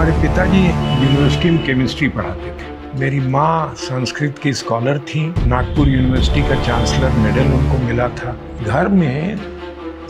हमारे पिताजी यूनिवर्सिटी में केमिस्ट्री पढ़ाते थे। मेरी माँ संस्कृत की स्कॉलर थी। नागपुर यूनिवर्सिटी का चांसलर मेडल उनको मिला था। घर में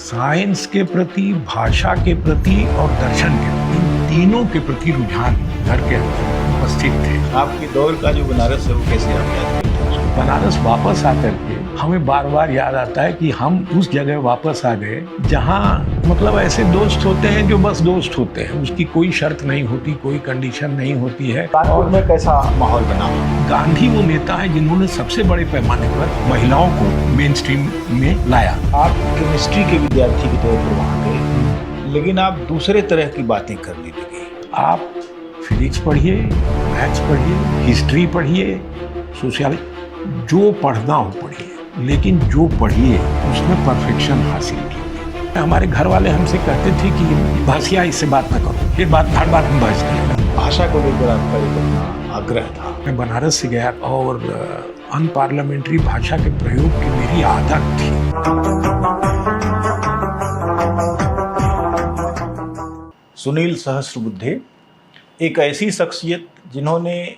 साइंस के प्रति, भाषा के प्रति और दर्शन के प्रति, इन तीनों के प्रति रुझान घर के अंदर उपस्थित थे। आपके दौर का जो बनारस है वो कैसे आप याद करते हैं? बनारस वापस आकर के हमें बार बार याद आता है कि हम उस जगह वापस आ गए जहाँ मतलब ऐसे दोस्त होते हैं जो बस दोस्त होते हैं, उसकी कोई शर्त नहीं होती, कोई कंडीशन नहीं होती है। कानपुर में कैसा माहौल बना? गांधी वो नेता है जिन्होंने सबसे बड़े पैमाने पर महिलाओं को मेन स्ट्रीम में लाया। आप केमिस्ट्री के विद्यार्थी के तौर पर वहाँ गए, लेकिन आप दूसरे तरह की बातें करने लगे। आप फिजिक्स पढ़िए, मैथ्स पढ़िए, हिस्ट्री पढ़िए, सोशियोलॉजी, जो पढ़ना हो पढ़िए, लेकिन जो पढ़िए उसमें परफेक्शन हासिल कीजिए। हमारे घर वाले हमसे कहते थे कि भाषिया इससे बात न करो, फिर हर बात में बहस करेगा। भाषा को लेकर आपका एक अपना आग्रह था। मैं बनारस से गया और अनपार्लियामेंट्री भाषा के प्रयोग की मेरी आदत थी। सुनील सहस्त्रबुद्धे एक ऐसी शख्सियत जिन्होंने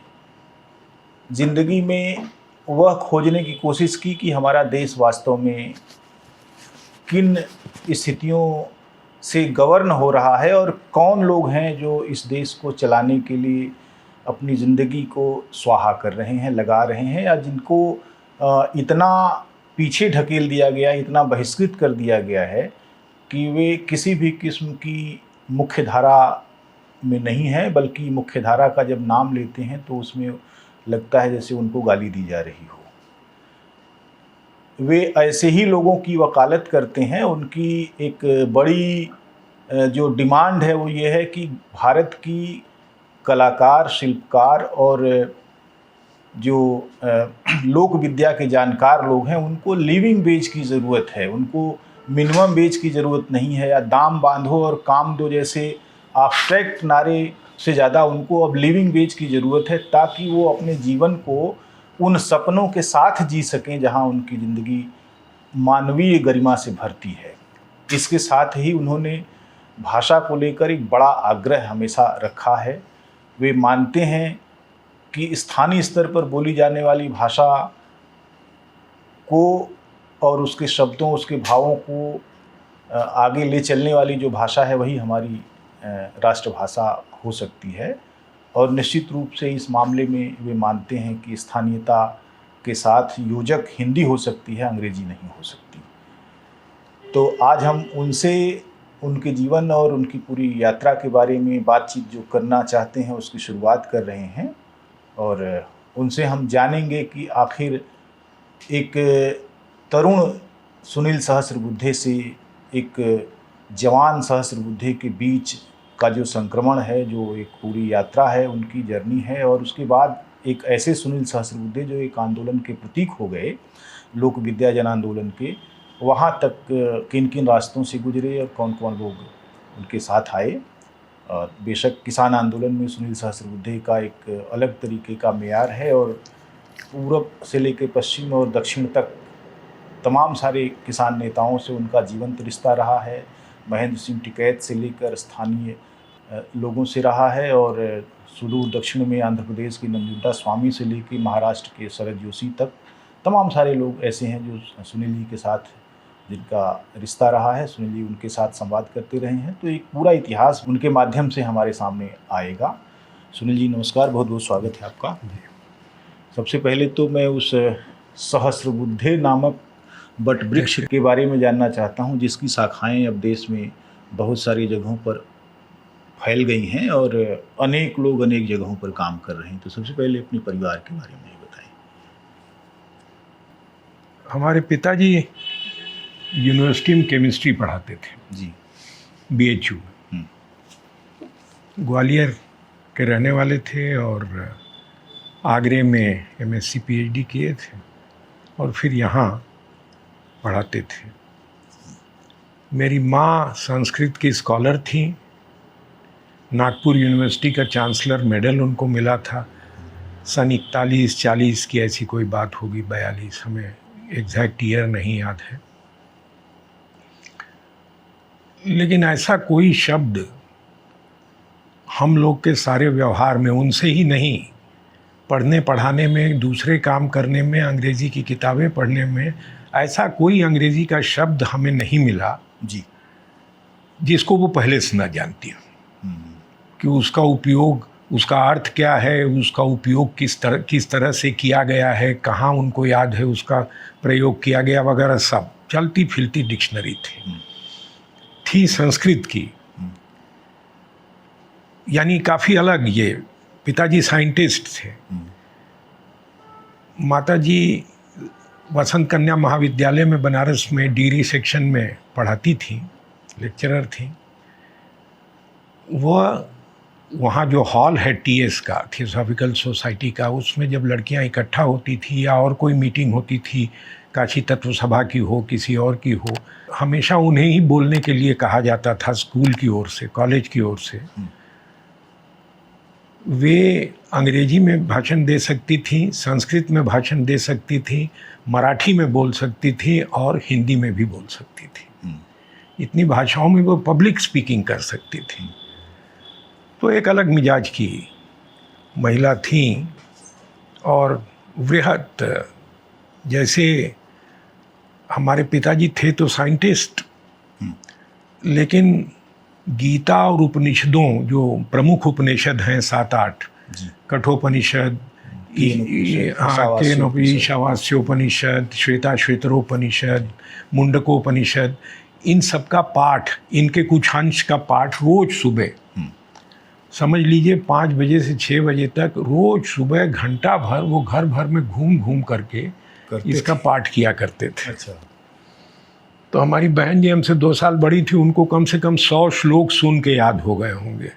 जिंदगी में वह खोजने की कोशिश की कि हमारा देश वास्तव में किन स्थितियों से गवर्न हो रहा है और कौन लोग हैं जो इस देश को चलाने के लिए अपनी ज़िंदगी को स्वाहा कर रहे हैं, लगा रहे हैं, या जिनको इतना पीछे ढकेल दिया गया, इतना बहिष्कृत कर दिया गया है कि वे किसी भी किस्म की मुख्य धारा में नहीं है, बल्कि मुख्य धारा का जब नाम लेते हैं तो उसमें लगता है जैसे उनको गाली दी जा रही हो। वे ऐसे ही लोगों की वकालत करते हैं। उनकी एक बड़ी जो डिमांड है वो ये है कि भारत की कलाकार, शिल्पकार और जो लोक विद्या के जानकार लोग हैं उनको लिविंग वेज की ज़रूरत है। उनको मिनिमम वेज की ज़रूरत नहीं है, या दाम बांधो और काम दो जैसे एब्स्ट्रैक्ट नारे से ज़्यादा उनको अब लिविंग वेज की ज़रूरत है, ताकि वो अपने जीवन को उन सपनों के साथ जी सकें जहां उनकी ज़िंदगी मानवीय गरिमा से भरती है। इसके साथ ही उन्होंने भाषा को लेकर एक बड़ा आग्रह हमेशा रखा है। वे मानते हैं कि स्थानीय स्तर पर बोली जाने वाली भाषा को और उसके शब्दों, उसके भावों को आगे ले चलने वाली जो भाषा है वही हमारी राष्ट्रभाषा हो सकती है। और निश्चित रूप से इस मामले में वे मानते हैं कि स्थानीयता के साथ योजक हिंदी हो सकती है, अंग्रेजी नहीं हो सकती। तो आज हम उनसे उनके जीवन और उनकी पूरी यात्रा के बारे में बातचीत जो करना चाहते हैं उसकी शुरुआत कर रहे हैं, और उनसे हम जानेंगे कि आखिर एक तरुण सुनील सहस्त्रबुद्धे से एक जवान सहस्त्रबुद्धे के बीच का जो संक्रमण है, जो एक पूरी यात्रा है, उनकी जर्नी है, और उसके बाद एक ऐसे सुनील सहस्त्रबुद्धे जो एक आंदोलन के प्रतीक हो गए, लोक विद्या जन आंदोलन के, वहाँ तक किन किन रास्तों से गुजरे और कौन कौन लोग उनके साथ आए। बेशक किसान आंदोलन में सुनील सहस्त्रबुद्धे का एक अलग तरीके का मेयार है, और पूरब से लेकर पश्चिम और दक्षिण तक तमाम सारे किसान नेताओं से उनका जीवंत रिश्ता रहा है। महेंद्र सिंह टिकैत से लेकर स्थानीय लोगों से रहा है, और सुदूर दक्षिण में आंध्र प्रदेश के नंजुंडा स्वामी से लेकर महाराष्ट्र के शरद जोशी तक तमाम सारे लोग ऐसे हैं जो सुनील जी के साथ जिनका रिश्ता रहा है, सुनील जी उनके साथ संवाद करते रहे हैं। तो एक पूरा इतिहास उनके माध्यम से हमारे सामने आएगा। सुनील जी नमस्कार, बहुत बहुत स्वागत है आपका। सबसे पहले तो मैं उस सहस्त्रबुद्धे नामक बट वृक्ष के बारे में जानना चाहता हूं, जिसकी शाखाएं अब देश में बहुत सारी जगहों पर फैल गई हैं और अनेक लोग अनेक जगहों पर काम कर रहे हैं। तो सबसे पहले अपने परिवार के बारे में बताएं। हमारे पिताजी यूनिवर्सिटी में केमिस्ट्री पढ़ाते थे जी। BHU। ग्वालियर के रहने वाले थे और आगरे में MSc PhD किए थे और फिर यहाँ पढ़ाते थे। मेरी माँ संस्कृत की स्कॉलर थी। नागपुर यूनिवर्सिटी का चांसलर मेडल उनको मिला था। सन 41-40 की ऐसी कोई बात होगी, 42, हमें एग्जैक्ट ईयर नहीं याद है। लेकिन ऐसा कोई शब्द हम लोग के सारे व्यवहार में, उनसे ही नहीं, पढ़ने पढ़ाने में, दूसरे काम करने में, अंग्रेज़ी की किताबें पढ़ने में, ऐसा कोई अंग्रेज़ी का शब्द हमें नहीं मिला जी जिसको वो पहले से न जानती हो कि उसका उपयोग, उसका अर्थ क्या है, उसका उपयोग किस तरह से किया गया है, कहाँ उनको याद है उसका प्रयोग किया गया वगैरह। सब चलती फिरती डिक्शनरी थी संस्कृत की। यानी काफ़ी अलग। ये पिताजी साइंटिस्ट थे, माताजी वसंत कन्या महाविद्यालय में बनारस में डिग्री सेक्शन में पढ़ाती थी, लेक्चरर थी। वह वहाँ जो हॉल है टीएस का, थियोसॉफिकल सोसाइटी का, उसमें जब लड़कियाँ इकट्ठा होती थी या और कोई मीटिंग होती थी, काशी तत्व सभा की हो, किसी और की हो, हमेशा उन्हें ही बोलने के लिए कहा जाता था स्कूल की ओर से, कॉलेज की ओर से। वे अंग्रेजी में भाषण दे सकती थी, संस्कृत में भाषण दे सकती थी, मराठी में बोल सकती थी और हिंदी में भी बोल सकती थी। इतनी भाषाओं में वो पब्लिक स्पीकिंग कर सकती थी। तो एक अलग मिजाज की महिला थी। और वृहत, जैसे हमारे पिताजी थे तो साइंटिस्ट, लेकिन गीता और उपनिषदों, जो प्रमुख उपनिषद हैं 7-8, कठोपनिषद, ईशावास्योपनिषद, श्वेताश्वेतरोपनिषद, मुंडकोपनिषद, इन सब का पाठ, इनके कुछ अंश का पाठ रोज सुबह, समझ लीजिए 5 बजे से 6 बजे तक रोज सुबह घंटा भर वो घर भर में घूम घूम करके इसका पाठ किया करते थे। अच्छा। तो हमारी बहन जी हमसे 2 साल बड़ी थी, उनको कम से कम 100 श्लोक सुन के याद हो गए होंगे।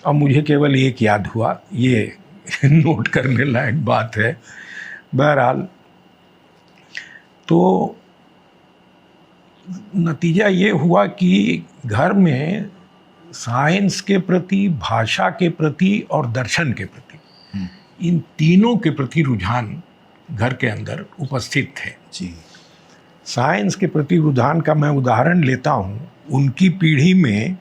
अब मुझे केवल एक याद हुआ, ये नोट करने लायक बात है। बहरहाल, तो नतीजा ये हुआ कि घर में साइंस के प्रति, भाषा के प्रति और दर्शन के प्रति, इन तीनों के प्रति रुझान घर के अंदर उपस्थित थे। जी। साइंस के प्रति रुझान का मैं उदाहरण लेता हूँ, उनकी पीढ़ी में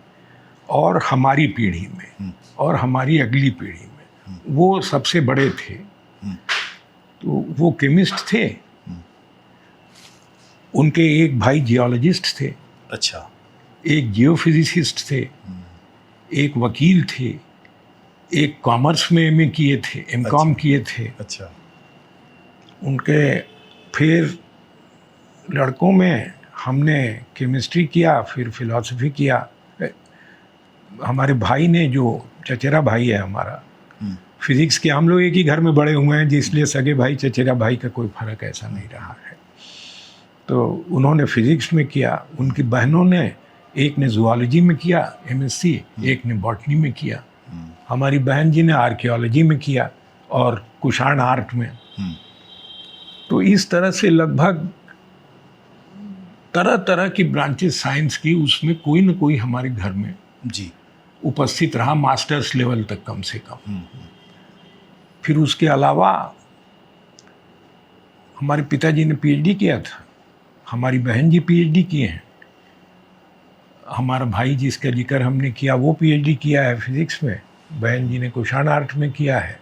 और हमारी पीढ़ी में और हमारी अगली पीढ़ी में वो सबसे बड़े थे। तो वो केमिस्ट थे, उनके एक भाई जियोलॉजिस्ट थे। अच्छा। एक जियोफिजिसिस्ट थे, एक वकील थे, एक कॉमर्स में एमए किए थे, एमकॉम किए थे। अच्छा। उनके फिर लड़कों में हमने केमिस्ट्री किया, फिर फिलॉसफी किया। हमारे भाई ने, जो चचेरा भाई है हमारा, फिजिक्स के, हम लोग एक ही घर में बड़े हुए हैं, जिसलिए सगे भाई चचेरा भाई का कोई फ़र्क ऐसा नहीं रहा है। तो उन्होंने फिजिक्स में किया। उनकी बहनों ने, एक ने जूलॉजी में किया एमएससी, एक ने बॉटनी में किया। हमारी बहन जी ने आर्कियोलॉजी में किया और कुषाण आर्ट में। तो इस तरह से लगभग तरह तरह की ब्रांचेस साइंस की, उसमें कोई न कोई हमारे घर में जी उपस्थित रहा, मास्टर्स लेवल तक कम से कम। फिर उसके अलावा हमारे पिताजी ने पीएचडी किया था, हमारी बहन जी पीएचडी किए हैं, हमारा भाई जिसका जिक्र हमने किया वो पीएचडी किया है फिजिक्स में, बहन जी ने कुषाण आर्ट में किया है,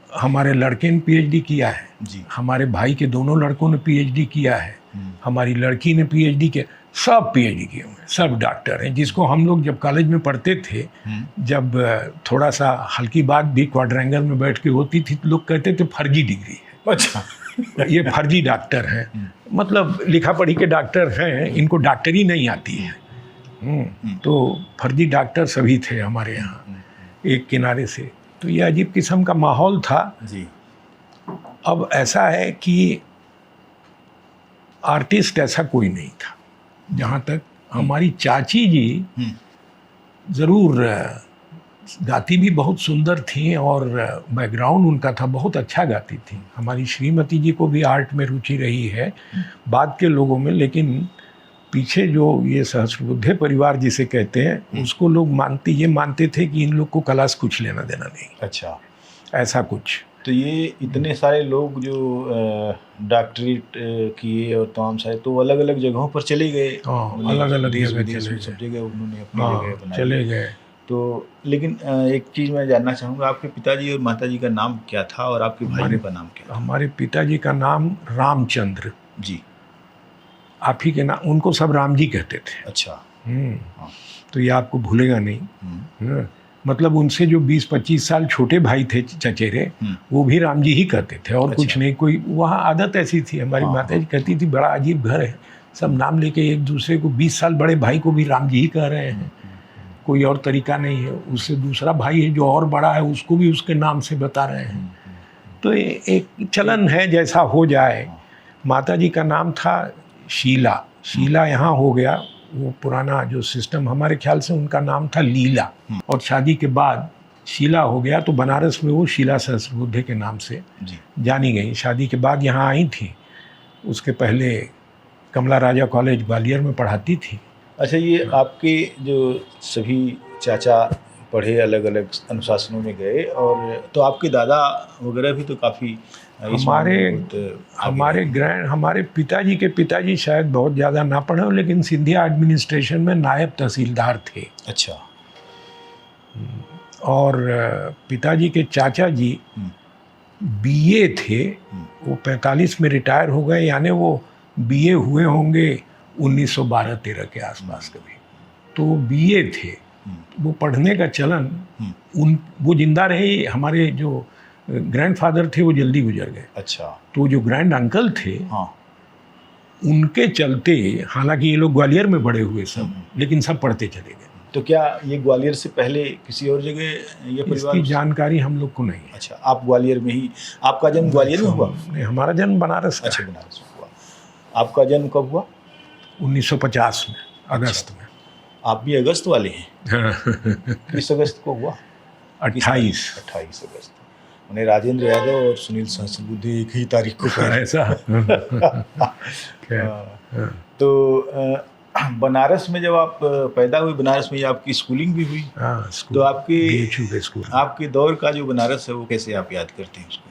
हमारे लड़के ने पीएचडी किया है जी। हमारे भाई के दोनों लड़कों ने पीएचडी किया है, हमारी लड़की ने पीएचडी किया, सब पीएचडी किए हुए हैं, सब डॉक्टर हैं। जिसको हम लोग जब कॉलेज में पढ़ते थे, जब थोड़ा सा हल्की बात भी क्वाड्रेंगल में बैठ के होती थी तो लोग कहते थे फर्जी डिग्री है। अच्छा। ये फर्जी डॉक्टर हैं, मतलब लिखा पढ़ी के डॉक्टर हैं, इनको डॉक्टरी नहीं आती है। तो फर्जी डॉक्टर सभी थे हमारे यहाँ एक किनारे से। तो ये अजीब किस्म का माहौल था जी। अब ऐसा है कि आर्टिस्ट ऐसा कोई नहीं था। जहाँ तक हमारी चाची जी ज़रूर गाती भी बहुत सुंदर थी और बैकग्राउंड उनका था, बहुत अच्छा गाती थी। हमारी श्रीमती जी को भी आर्ट में रुचि रही है बाद के लोगों में, लेकिन पीछे जो ये सहस्रबुद्धे परिवार जिसे कहते हैं, उसको लोग ये मानते थे कि इन लोग को कला से कुछ लेना देना नहीं। अच्छा, ऐसा कुछ। तो ये इतने सारे लोग जो डॉक्टरेट किए और तमाम सारे, तो अलग अलग जगहों पर चले गए। अलग अलग जगह सब जगह उन्होंने अपनी जगह बनाई। चले गए। तो लेकिन एक चीज़ मैं जानना चाहूँगा, आपके पिताजी और माताजी का नाम क्या था और आपके भाइयों का नाम क्या था? हमारे पिताजी का नाम रामचंद्र, जी। आप ही के नाम, उनको सब राम जी कहते थे। अच्छा। हाँ। तो ये आपको भूलेगा नहीं। हाँ, मतलब उनसे जो 20-25 साल छोटे भाई थे चचेरे, वो भी राम जी ही कहते थे और कुछ नहीं। कोई वहाँ आदत ऐसी थी, हमारी माता जी कहती थी बड़ा अजीब घर है, सब नाम लेके एक दूसरे को, 20 साल बड़े भाई को भी राम जी ही कह रहे हैं, कोई और तरीका नहीं है। उससे दूसरा भाई है जो और बड़ा है, उसको भी उसके नाम से बता रहे हैं। तो एक चलन है जैसा हो जाए। माता जी का नाम था शीला, शीला यहाँ हो गया, वो पुराना जो सिस्टम, हमारे ख्याल से उनका नाम था लीला, और शादी के बाद शीला हो गया, तो बनारस में वो शीला सहस्त्रबुद्धे के नाम से जानी गई। शादी के बाद यहाँ आई थी, उसके पहले कमला राजा कॉलेज ग्वालियर में पढ़ाती थी। अच्छा, ये आपके जो सभी चाचा पढ़े, अलग अलग अनुशासनों में गए, और तो आपके दादा वगैरह भी तो काफ़ी हमारे पिताजी के पिताजी शायद बहुत ज़्यादा ना पढ़े हो, लेकिन सिंधिया एडमिनिस्ट्रेशन में नायब तहसीलदार थे। अच्छा। और पिताजी के चाचा जी बीए थे, वो 45 में रिटायर हो गए, यानी वो बीए हुए होंगे 1912-13 के आसपास कभी, तो बीए थे। वो पढ़ने का चलन वो जिंदा रहे। हमारे जो ग्रैंडफादर थे वो जल्दी गुजर गए। अच्छा। तो जो ग्रैंड अंकल थे, उनके चलते, हालांकि ये लोग ग्वालियर में बड़े हुए सब, लेकिन सब पढ़ते चले गए। तो क्या ये ग्वालियर से पहले किसी और जगह ये परिवार? इसकी जानकारी हम लोग को नहीं है। अच्छा, आप ग्वालियर में ही, आपका जन्म ग्वालियर में हुआ? नहीं, हमारा जन्म बनारस। अच्छा, बनारस में हुआ। आपका जन्म कब हुआ? 1950 में, अगस्त में। आप भी अगस्त वाले हैं? किस अगस्त को हुआ? 28 अगस्त। उन्हें राजेंद्र यादव और सुनील सहस्त्रबुद्धे एक ही तारीख को ऐसा। तो बनारस में जब आप पैदा हुए, बनारस में आपकी स्कूलिंग भी हुई। तो आपके दौर का जो बनारस है, वो कैसे आप याद करते हैं उसको?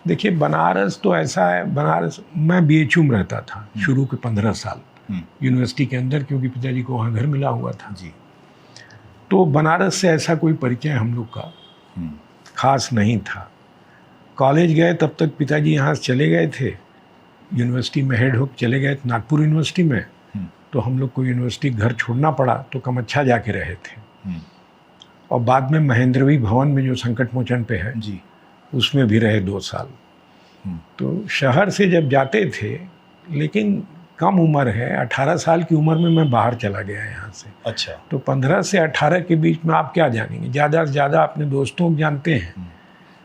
देखिए, बनारस तो ऐसा है, बनारस मैं बीएचयू में रहता था शुरू के 15 साल यूनिवर्सिटी के अंदर, क्योंकि पिताजी को वहाँ घर मिला हुआ था जी। तो बनारस से ऐसा कोई परिचय हम लोग का खास नहीं था। कॉलेज गए तब तक पिताजी यहाँ से चले गए थे, यूनिवर्सिटी में हेड होकर चले गए नागपुर यूनिवर्सिटी में। तो हम लोग को यूनिवर्सिटी घर छोड़ना पड़ा, तो कमच्छा जाके रहे थे। और बाद में महेंद्रवी भवन में जो संकट मोचन पे है जी, उसमें भी रहे 2 साल। तो शहर से जब जाते थे, लेकिन कम उम्र है, 18 साल की उम्र में मैं बाहर चला गया यहाँ से। अच्छा। तो 15 से 18 के बीच में आप क्या जानेंगे? ज़्यादा से ज़्यादा अपने दोस्तों को जानते हैं।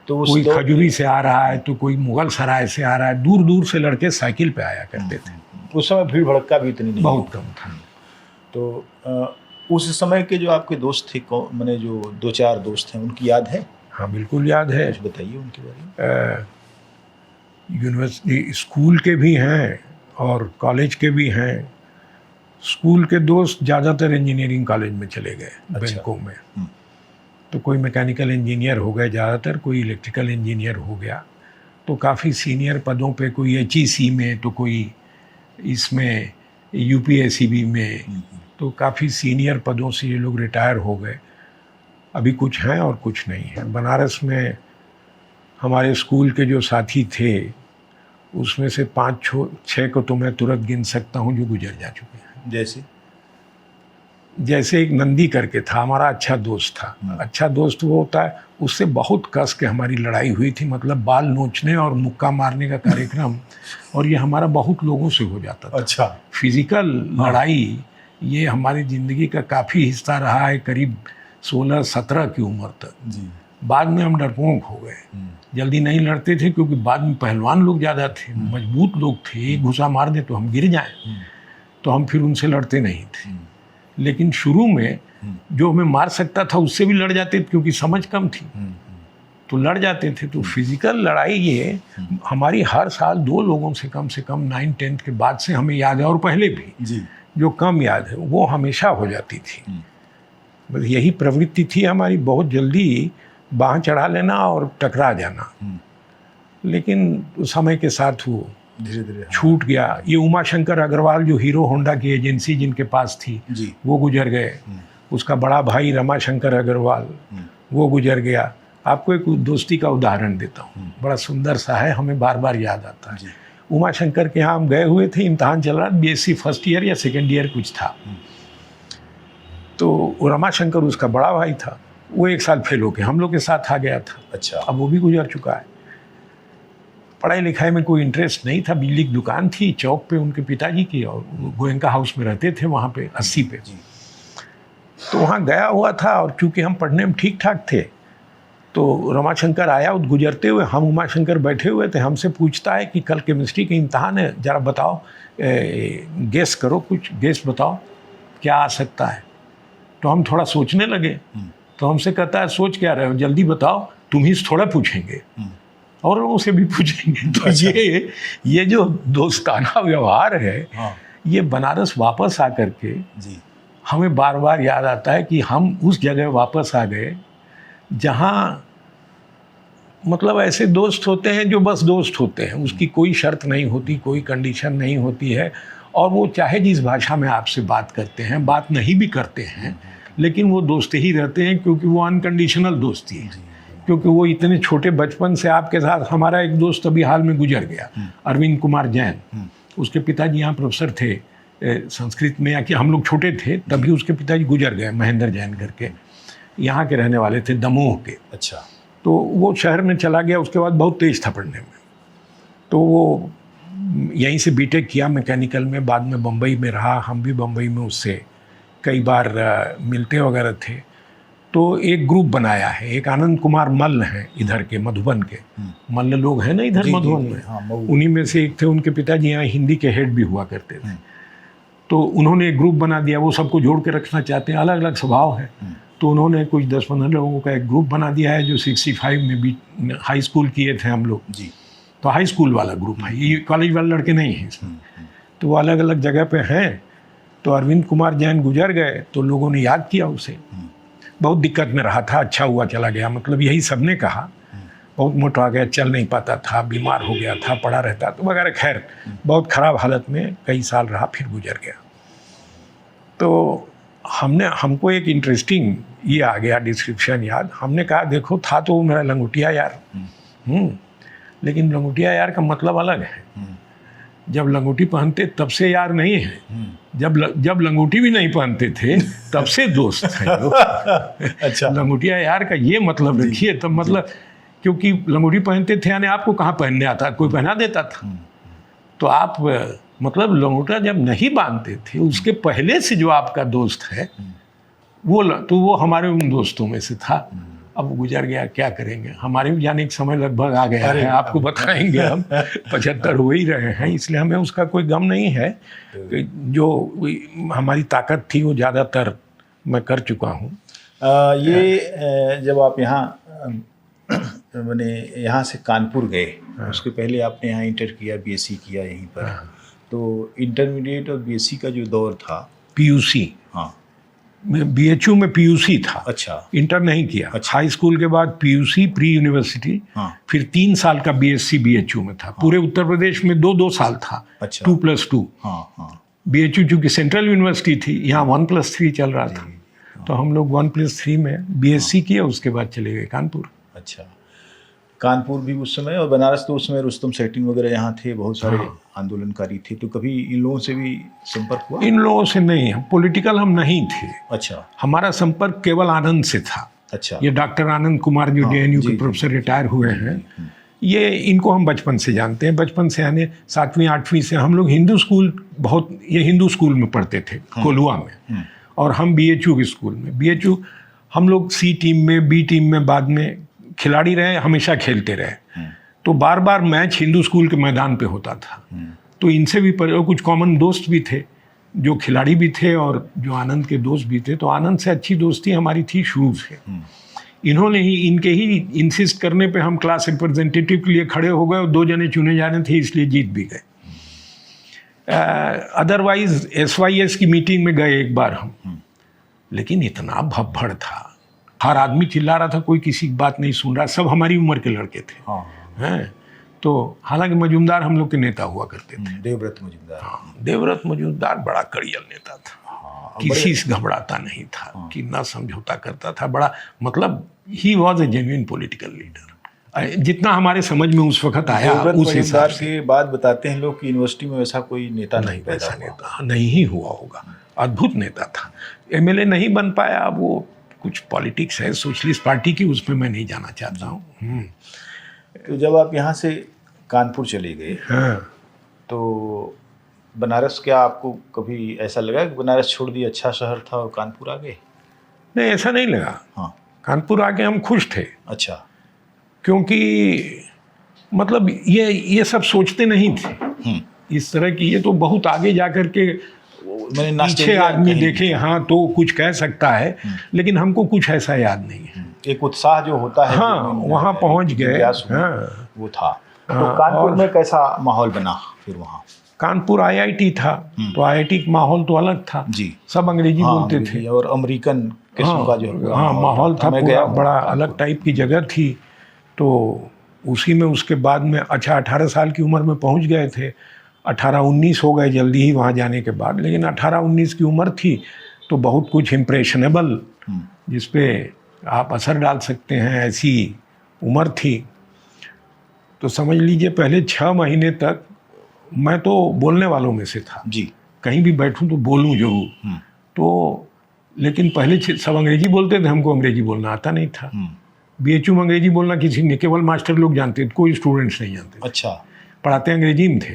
तो कोई खजूरी से आ रहा है, तो कोई मुगल सराय से आ रहा है, दूर दूर से लड़के साइकिल पे आया करते थे। उस समय भीड़ भड़का भी इतनी नहीं, बहुत कम था। तो उस समय के जो आपके दोस्त थे, मैंने जो 2-4 दोस्त हैं, उनकी याद है? हाँ, बिल्कुल याद है। कुछ बताइए उनके बारे में। यूनिवर्सिटी स्कूल के भी हैं और कॉलेज के भी हैं। स्कूल के दोस्त ज़्यादातर इंजीनियरिंग कॉलेज में चले गए। अच्छा। बैंकों में तो कोई मैकेनिकल इंजीनियर हो गए ज़्यादातर, कोई इलेक्ट्रिकल इंजीनियर हो गया। तो काफ़ी सीनियर पदों पे, कोई HEC में, तो कोई इसमें UPSCB में, तो काफ़ी सीनियर पदों से ये लोग रिटायर हो गए। अभी कुछ हैं और कुछ नहीं है। बनारस में हमारे स्कूल के जो साथी थे, उसमें से 5-6 को तो मैं तुरंत गिन सकता हूँ जो गुजर जा चुके हैं। जैसे एक नंदी करके था, हमारा अच्छा दोस्त था। अच्छा दोस्त वो होता है, उससे बहुत कस के हमारी लड़ाई हुई थी, मतलब बाल नोचने और मुक्का मारने का कार्यक्रम। और ये हमारा बहुत लोगों से हो जाता था। अच्छा। फिजिकल लड़ाई ये हमारी ज़िंदगी का काफ़ी हिस्सा रहा है, करीब 16-17 की उम्र तक जी। बाद में हम डरपोक हो गए, जल्दी नहीं लड़ते थे, क्योंकि बाद में पहलवान लोग ज़्यादा थे, मजबूत लोग थे, एक घुसा मार दे तो हम गिर जाएं, तो हम फिर उनसे लड़ते नहीं थे। लेकिन शुरू में जो हमें मार सकता था उससे भी लड़ जाते थे, क्योंकि समझ कम थी, तो लड़ जाते थे। तो फिजिकल लड़ाई ये हमारी हर साल 2 लोगों से कम 9th-10th के बाद से हमें याद है, और पहले भी जी। जो कम याद है वो हमेशा हो जाती थी। बस यही प्रवृत्ति थी हमारी, बहुत जल्दी बाँह चढ़ा लेना और टकरा जाना। लेकिन समय के साथ वो धीरे धीरे छूट गया। ये उमाशंकर अग्रवाल जो हीरो होंडा की एजेंसी जिनके पास थी जी, वो गुजर गए। उसका बड़ा भाई रमाशंकर अग्रवाल वो गुजर गया। आपको एक दोस्ती का उदाहरण देता हूँ, बड़ा सुंदर सा है, हमें बार बार याद आता है। उमाशंकर के यहाँ हम गए हुए थे, इम्तहान चल रहा, बीएससी फर्स्ट ईयर या सेकेंड ईयर कुछ था। तो रमाशंकर उसका बड़ा भाई था, वो 1 साल फेल होके हम लोग के साथ आ गया था। अच्छा। अब वो भी गुजर चुका है। पढ़ाई लिखाई में कोई इंटरेस्ट नहीं था। बिजली की दुकान थी चौक पे उनके पिताजी की, और गोयनका हाउस में रहते थे वहाँ पे 80 पे। तो वहाँ गया हुआ था, और चूँकि हम पढ़ने में ठीक ठाक थे तो रमाशंकर आया। गुजरते हुए हम उमाशंकर बैठे हुए थे, हमसे पूछता है कि कल केमिस्ट्री का इम्तहान है, ज़रा बताओ, गेस करो, कुछ गेस बताओ क्या आ सकता है। तो हम थोड़ा सोचने लगे, तो हमसे कहता है सोच क्या रहे हो, जल्दी बताओ, तुम ही थोड़ा पूछेंगे और लोगों से भी पूछेंगे। तो ये जो दोस्ताना व्यवहार है, ये बनारस वापस आकर के हमें बार बार याद आता है कि हम उस जगह वापस आ गए जहाँ मतलब ऐसे दोस्त होते हैं जो बस दोस्त होते हैं, उसकी कोई शर्त नहीं होती, कोई कंडीशन नहीं होती है, और वो चाहे जिस भाषा में आपसे बात करते हैं, बात नहीं भी करते हैं, लेकिन वो दोस्त ही रहते हैं, क्योंकि वो अनकंडीशनल दोस्ती है। क्योंकि वो इतने छोटे बचपन से आपके साथ, हमारा एक दोस्त अभी हाल में गुजर गया, अरविंद कुमार जैन, उसके पिताजी यहाँ प्रोफेसर थे संस्कृत में, या कि हम लोग छोटे थे तभी उसके पिताजी गुजर गए, महेंद्र जैन करके, यहाँ के रहने वाले थे, दमोह के। अच्छा। तो वो शहर में चला गया, उसके बाद बहुत तेज था पढ़ने में, तो वो यहीं से बीटेक किया मैकेनिकल में, बाद में बम्बई में रहा, हम भी बम्बई में उससे कई बार मिलते वगैरह थे। तो एक ग्रुप बनाया है, एक आनंद कुमार मल्ल हैं इधर के, मधुबन के मल्ल लोग हैं ना इधर मधुबन में, हाँ, उन्हीं में से एक थे। उनके पिताजी यहाँ हिंदी के हेड भी हुआ करते थे। तो उन्होंने एक ग्रुप बना दिया, वो सबको जोड़ के रखना चाहते हैं, अलग अलग स्वभाव है। तो उन्होंने कुछ 10-15 लोगों का एक ग्रुप बना दिया है, जो 65 में भी हाई स्कूल किए थे हम लोग जी। तो हाई स्कूल वाला ग्रुप है, ये कॉलेज वाले लड़के नहीं हैं इसमें। तो वो अलग अलग जगह पे हैं। तो अरविंद कुमार जैन गुजर गए तो लोगों ने याद किया उसे, बहुत दिक्कत में रहा था, अच्छा हुआ चला गया, मतलब यही सबने कहा। बहुत मोटा गया, चल नहीं पाता था, बीमार हो गया था, पड़ा रहता तो वगैरह, खैर बहुत ख़राब हालत में कई साल रहा, फिर गुजर गया। तो हमको एक इंटरेस्टिंग ये आ गया डिस्क्रिप्शन याद। हमने कहा देखो, था तो वो मेरा लंगोटिया यार, लेकिन लंगोटिया यार का मतलब अलग है। जब लंगोटी पहनते तब से यार नहीं है, जब लंगोटी भी नहीं पहनते थे तब से दोस्त हैं लोग। अच्छा। लंगोटिया यार का ये मतलब रखिए, तब मतलब, क्योंकि लंगोटी पहनते थे यानी आपको कहाँ पहनने आता, कोई पहना देता था। तो आप मतलब लंगोटा जब नहीं बांधते थे, उसके पहले से जो आपका दोस्त है वो हमारे उन दोस्तों में से था। अब वो गुजर गया, क्या करेंगे, हमारे भी जाने का समय लगभग आ गया है, आपको बताएंगे हम 75 हो ही रहे हैं, इसलिए हमें उसका कोई गम नहीं है। जो हमारी ताकत थी वो ज़्यादातर मैं कर चुका हूँ। ये जब आप यहाँ मैंने यहाँ से कानपुर गए, उसके पहले आपने यहाँ इंटर किया, बीएससी किया यहीं पर। तो इंटरमीडिएट और बीएससी का जो दौर था, पीयूसी, हाँ, बीएचयू में पीयूसी था। अच्छा। इंटर नहीं किया। अच्छा। हाई स्कूल के बाद पीयूसी प्री यूनिवर्सिटी, फिर 3 साल का बीएससी बीएचयू में था। पूरे उत्तर प्रदेश में 2-2 साल था। अच्छा। 2+2। बीएचयू चूँकि सेंट्रल यूनिवर्सिटी थी, यहाँ 1+3 चल रहा था। तो हम लोग 1+3 में बीएससी किया, उसके बाद चले गए कानपुर। अच्छा। कानपुर भी उस समय, और बनारस तो उस समय रुस्तम सेठिन वगैरह यहाँ थे, बहुत सारे आंदोलनकारी थे। तो कभी इन लोगों से भी संपर्क हुआ? इन लोगों से नहीं, पॉलिटिकल हम नहीं थे। अच्छा। हमारा संपर्क केवल आनंद से था। अच्छा। ये डॉक्टर आनंद कुमार जो जेएनयू के प्रोफेसर रिटायर हुए हैं, ये इनको हम बचपन से जानते हैं। बचपन से यानी 7वीं 8वीं से हम लोग हिंदू स्कूल, ये हिंदू स्कूल में पढ़ते थे कोलुआ में, और हम बीएचयू के स्कूल में। बीएचयू हम लोग सी टीम में, बी टीम में बाद में खिलाड़ी रहे, हमेशा खेलते रहे। तो बार बार मैच हिंदू स्कूल के मैदान पे होता था। तो इनसे भी कुछ कॉमन दोस्त भी थे, जो खिलाड़ी भी थे और जो आनंद के दोस्त भी थे। तो आनंद से अच्छी दोस्ती हमारी थी शुरू से। इन्होंने ही, इनके ही इंसिस्ट करने पे हम क्लास रिप्रेजेंटेटिव के लिए खड़े हो गए, और 2 जने चुने जाने थे, इसलिए जीत भी गए। अदरवाइज SYS की मीटिंग में गए एक बार हम, लेकिन इतना भब्बड़ था, हर आदमी चिल्ला रहा था, कोई किसी की बात नहीं सुन रहा, सब हमारी उम्र के लड़के थे। हैं तो हालांकि मजूमदार हम लोग के नेता हुआ करते थे, देवव्रत मजूमदार। हाँ, देवव्रत मजूमदार बड़ा कड़ियल नेता था। किसी से घबराता नहीं था, कि ना समझौता करता था, बड़ा मतलब he was a genuine political leader जितना हमारे समझ में उस वक्त आया। उस हिसाब से बात बताते हैं लोग कि यूनिवर्सिटी में वैसा कोई नेता नहीं पैदा हुआ, नेता नहीं ही हुआ होगा, अद्भुत नेता था। एमएलए नहीं बन पाया, अब वो कुछ पॉलिटिक्स है सोशलिस्ट पार्टी की, उसमें मैं नहीं जाना चाहता हूँ। तो जब आप यहाँ से कानपुर चले गए, हाँ, तो बनारस, क्या आपको कभी ऐसा लगा कि बनारस छोड़ दिया, अच्छा शहर था और कानपुर आ गए? नहीं, ऐसा नहीं लगा। हाँ, कानपुर आके हम खुश थे। अच्छा, क्योंकि मतलब ये सब सोचते नहीं थे इस तरह की। ये तो बहुत आगे जा कर के पीछे आदमी देखे हाँ तो कुछ कह सकता है, लेकिन हमको कुछ ऐसा याद नहीं है। एक उत्साह जो होता है, हाँ, वहाँ पहुँच गए। हाँ, वो था। तो कानपुर में कैसा माहौल बना फिर वहाँ? कानपुर आईआईटी था, तो आईआईटी का माहौल तो अलग था जी, सब अंग्रेजी बोलते थे, और अमेरिकन किस्म का जो माहौल था पूरा, बड़ा अलग टाइप की जगह थी। तो उसी में उसके बाद में 18 साल की उम्र में पहुंच गए थे, 18-19 हो गए जल्दी ही वहाँ जाने के बाद, लेकिन 18-19 की उम्र थी तो बहुत कुछ इम्प्रेशनेबल जिस पे आप असर डाल सकते हैं, ऐसी उम्र थी। तो समझ लीजिए पहले 6 महीने तक मैं तो बोलने वालों में से था जी, कहीं भी बैठूं तो बोलूं जरूर। तो लेकिन पहले सब अंग्रेजी बोलते थे, हमको अंग्रेजी बोलना आता नहीं था। बीएचयू में अंग्रेजी बोलना किसी ने, केवल मास्टर लोग जानते थे, कोई स्टूडेंट्स नहीं जानते। अच्छा, पढ़ाते अंग्रेजी में थे,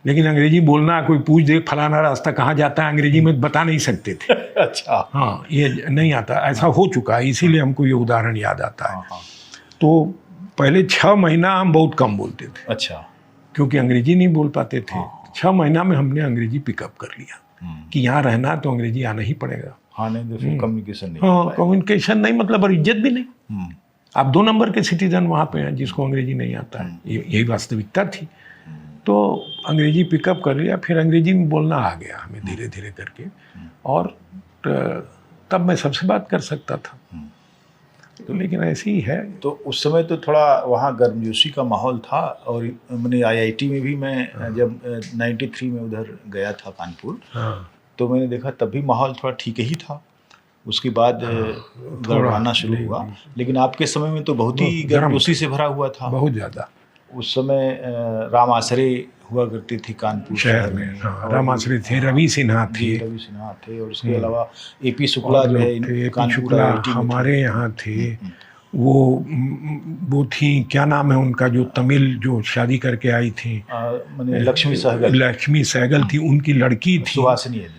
लेकिन अंग्रेजी बोलना, कोई पूछ दे फलाना रास्ता कहाँ जाता है, अंग्रेजी में बता नहीं सकते थे। अच्छा, हाँ, ये नहीं आता, ऐसा हो चुका है, इसीलिए हमको ये उदाहरण याद आता है। तो पहले 6 महीना हम बहुत कम बोलते थे। अच्छा, क्योंकि अंग्रेजी नहीं बोल पाते थे। 6 महीना में हमने अंग्रेजी पिकअप कर लिया कि यहाँ रहना तो अंग्रेजी आना ही पड़ेगा। हाँ, नहीं तो कम्युनिकेशन नहीं। हाँ, कम्युनिकेशन नहीं मतलब, और इज्जत भी नहीं। आप 2 नंबर के सिटीजन वहाँ पे हैं जिसको अंग्रेजी नहीं आता है, यही वास्तविकता थी। तो अंग्रेजी पिकअप कर लिया, फिर अंग्रेजी में बोलना आ गया हमें धीरे धीरे करके, और तब मैं सबसे बात कर सकता था। तो लेकिन ऐसी ही है। तो उस समय तो थोड़ा वहाँ गर्मजोशी का माहौल था, और मैंने आईआईटी में भी, मैं जब 93 में उधर गया था कानपुर, तो मैंने देखा तब भी माहौल थोड़ा ठीक ही था। उसके बाद गड़बड़ाना शुरू हुआ, लेकिन आपके समय में तो बहुत ही गर्मजोशी से भरा हुआ था, बहुत ज़्यादा। उस समय राम आश्रे हुआ करती थी कानपुर शहर में। राम आश्रे थे, रवि सिन्हा थे, और उसके अलावा एपी शुक्ला जो है, कानपुर हमारे यहाँ थे। वो थी, क्या नाम है उनका, जो तमिल जो शादी करके आई थी, लक्ष्मी सहगल थी, उनकी लड़की थी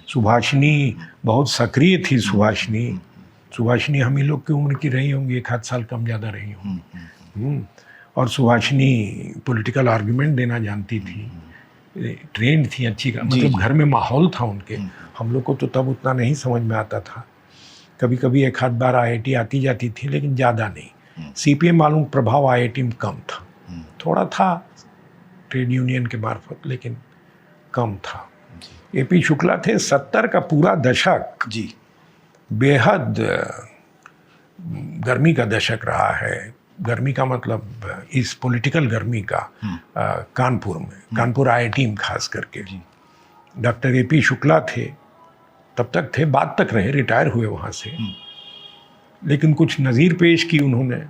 सुभाषिनी, बहुत सक्रिय थी सुभाषिनी हम ही लोग की उम्र की रही होंगी, 1-8 साल कम ज़्यादा रही होंगी। और सुभाषिनी पॉलिटिकल आर्गुमेंट देना जानती थी, ट्रेंड थी अच्छी, मतलब घर में माहौल था उनके। हम लोग को तो तब उतना नहीं समझ में आता था, कभी कभी 1-8 बार आईआईटी आती जाती थी, लेकिन ज़्यादा नहीं। सीपीएम मालूम प्रभाव आईआईटी में कम था, थोड़ा था ट्रेड यूनियन के मार्फत, लेकिन कम था। एपी शुक्ला थे। 70 का पूरा दशक जी बेहद गर्मी का दशक रहा है। गर्मी का मतलब इस पॉलिटिकल गर्मी का कानपुर में, कानपुर आईआईटी में खास करके। डॉक्टर एपी शुक्ला थे, तब तक थे, बाद तक रहे, रिटायर हुए वहाँ से, लेकिन कुछ नज़ीर पेश की उन्होंने।